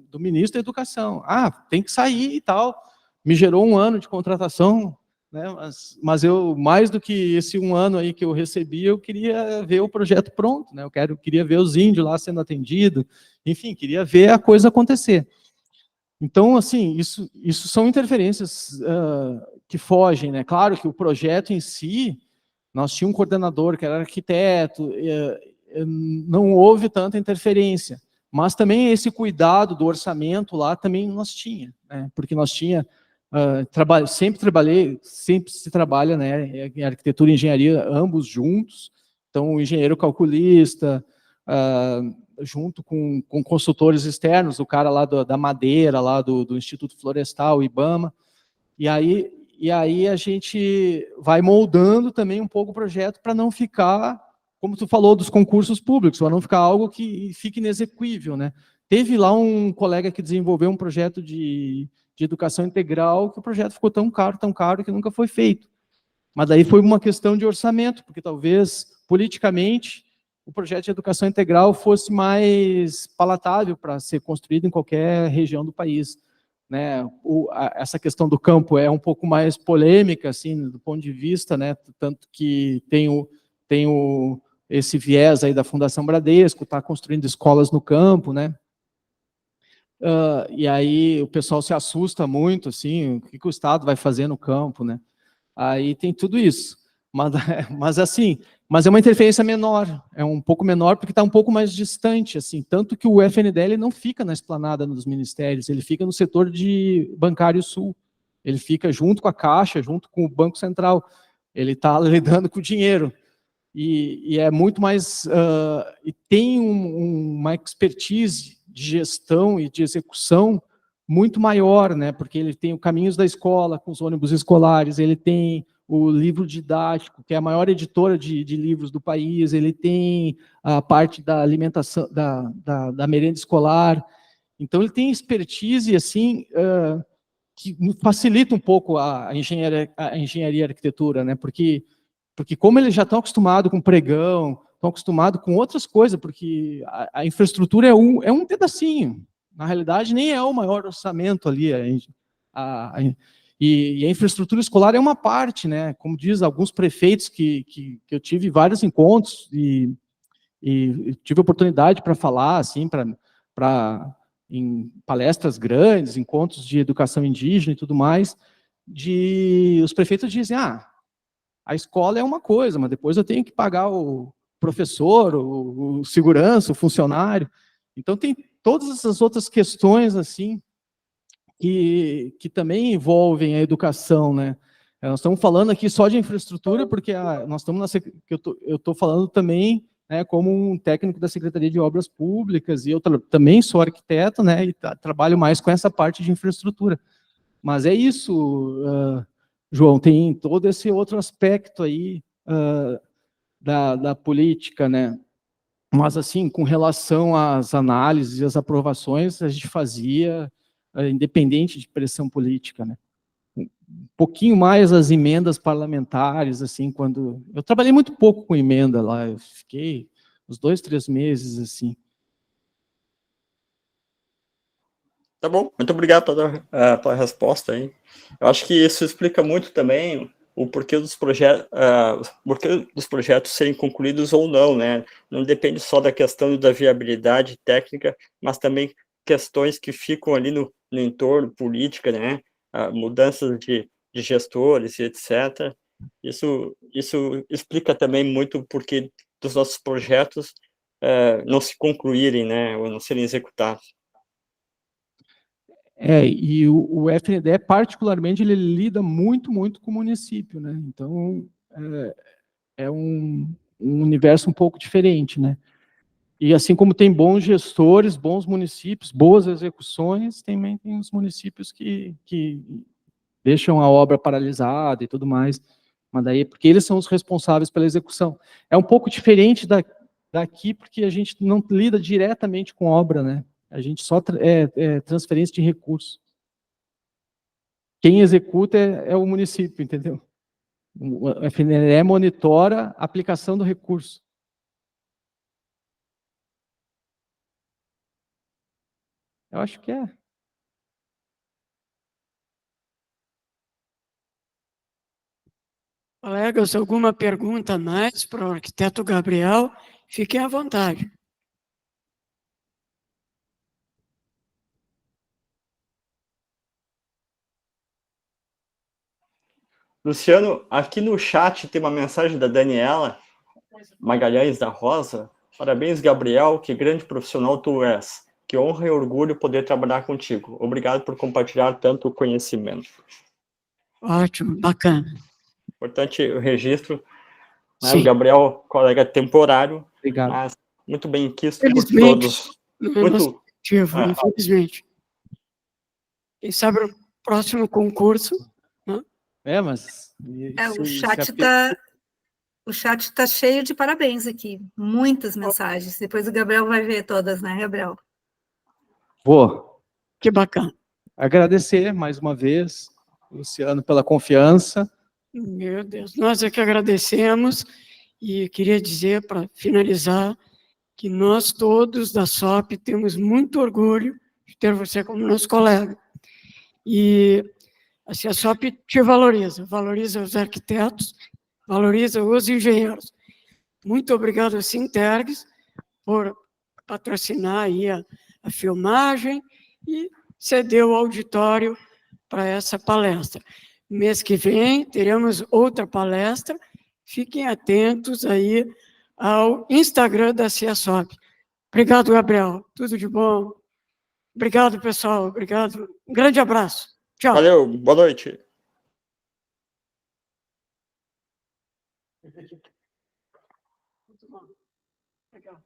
Do ministro da Educação. Tem que sair e tal. Me gerou 1 ano de contratação, né? Mas eu, mais do que esse 1 ano aí que eu recebi, eu queria ver o projeto pronto, né? Queria ver os índios lá sendo atendidos, enfim, queria ver a coisa acontecer. Então, assim, isso são interferências que fogem, né? Claro que o projeto em si, nós tínhamos um coordenador que era arquiteto, não houve tanta interferência, mas também esse cuidado do orçamento lá também nós tinha, né? Porque nós sempre se trabalha, né, em arquitetura e engenharia, ambos juntos, então o engenheiro calculista, junto com consultores externos, o cara lá da madeira, lá do Instituto Florestal, IBAMA, e aí a gente vai moldando também um pouco o projeto para não ficar, como tu falou, dos concursos públicos, para não ficar algo que fique inexequível, né? Teve lá um colega que desenvolveu um projeto de educação integral, que o projeto ficou tão caro, que nunca foi feito. Mas daí foi uma questão de orçamento, porque talvez, politicamente, o projeto de educação integral fosse mais palatável para ser construído em qualquer região do país, né? Essa questão do campo é um pouco mais polêmica, assim, do ponto de vista, né? Tanto que tem esse viés aí da Fundação Bradesco, está construindo escolas no campo, né? E aí o pessoal se assusta muito, assim, o que o Estado vai fazer no campo, né? Aí tem tudo isso. Mas é uma interferência menor, é um pouco menor porque está um pouco mais distante, assim, tanto que o FNDE não fica na esplanada dos ministérios, ele fica no setor de bancário sul, ele fica junto com a Caixa, junto com o Banco Central, ele está lidando com o dinheiro, e é muito mais, e tem uma expertise de gestão e de execução muito maior, né, porque ele tem o Caminhos da Escola, com os ônibus escolares, ele tem o livro didático, que é a maior editora de livros do país, ele tem a parte da alimentação, da merenda escolar, então ele tem expertise, assim, que facilita um pouco a engenharia e arquitetura, né, porque como eles já estão acostumados com pregão, estão acostumados com outras coisas, porque a infraestrutura é um pedacinho, na realidade nem é o maior orçamento ali, e a infraestrutura escolar é uma parte, né? Como diz alguns prefeitos que eu tive vários encontros e tive oportunidade para falar, assim, em palestras grandes, encontros de educação indígena e tudo mais, os prefeitos dizem, a escola é uma coisa, mas depois eu tenho que pagar o professor, o segurança, o funcionário. Então tem todas essas outras questões, assim, que também envolvem a educação, né? Nós estamos falando aqui só de infraestrutura, porque nós estamos eu estou falando também, né, como um técnico da Secretaria de Obras Públicas, e eu também sou arquiteto, né, e trabalho mais com essa parte de infraestrutura. Mas é isso, João, tem todo esse outro aspecto aí da política, né? Mas, assim, com relação às análises e às aprovações, a gente fazia independente de pressão política, né? Um pouquinho mais as emendas parlamentares, assim, quando... Eu trabalhei muito pouco com emenda lá, eu fiquei uns 2, 3 meses, assim. Tá bom, muito obrigado pela resposta aí. Eu acho que isso explica muito também o porquê dos projetos serem concluídos ou não, né? Não depende só da questão da viabilidade técnica, mas também questões que ficam ali no entorno, política, né? Mudanças de gestores e etc. Isso explica também muito o porquê dos nossos projetos não se concluírem, né? Ou não serem executados. E o FNDE, particularmente, ele lida muito com o município, né? Então, é um universo um pouco diferente, né? E assim como tem bons gestores, bons municípios, boas execuções, também tem os municípios que deixam a obra paralisada e tudo mais, mas daí, porque eles são os responsáveis pela execução. É um pouco diferente daqui, porque a gente não lida diretamente com obra, né? A gente só transferência de recursos. Quem executa é o município, entendeu? O FNDE monitora a aplicação do recurso. Eu acho que é. Colegas, alguma pergunta a mais para o arquiteto Gabriel? Fiquem à vontade. Luciano, aqui no chat tem uma mensagem da Daniela Magalhães da Rosa. Parabéns, Gabriel, que grande profissional tu és. Que honra e orgulho poder trabalhar contigo. Obrigado por compartilhar tanto conhecimento. Ótimo, bacana. Importante o registro, né? O Sim. Gabriel, colega temporário, Obrigado. mas muito bem quisto por Infelizmente, todos. não é nosso objetivo, infelizmente. Quem sabe o próximo concurso, né? Mas... O chat tá cheio de parabéns aqui. Muitas mensagens. Depois o Gabriel vai ver todas, né, Gabriel? Vou. Que bacana. Agradecer mais uma vez, Luciano, pela confiança. Meu Deus, nós é que agradecemos e queria dizer, para finalizar, que nós todos da SOP temos muito orgulho de ter você como nosso colega. E assim, a SOP te valoriza os arquitetos, valoriza os engenheiros. Muito obrigado a Sintergs por patrocinar aí a filmagem e ceder o auditório para essa palestra. Mês que vem teremos outra palestra. Fiquem atentos aí ao Instagram da CIASOP. Obrigado, Gabriel. Tudo de bom. Obrigado, pessoal. Obrigado. Um grande abraço. Tchau. Valeu, boa noite. Muito bom. Legal.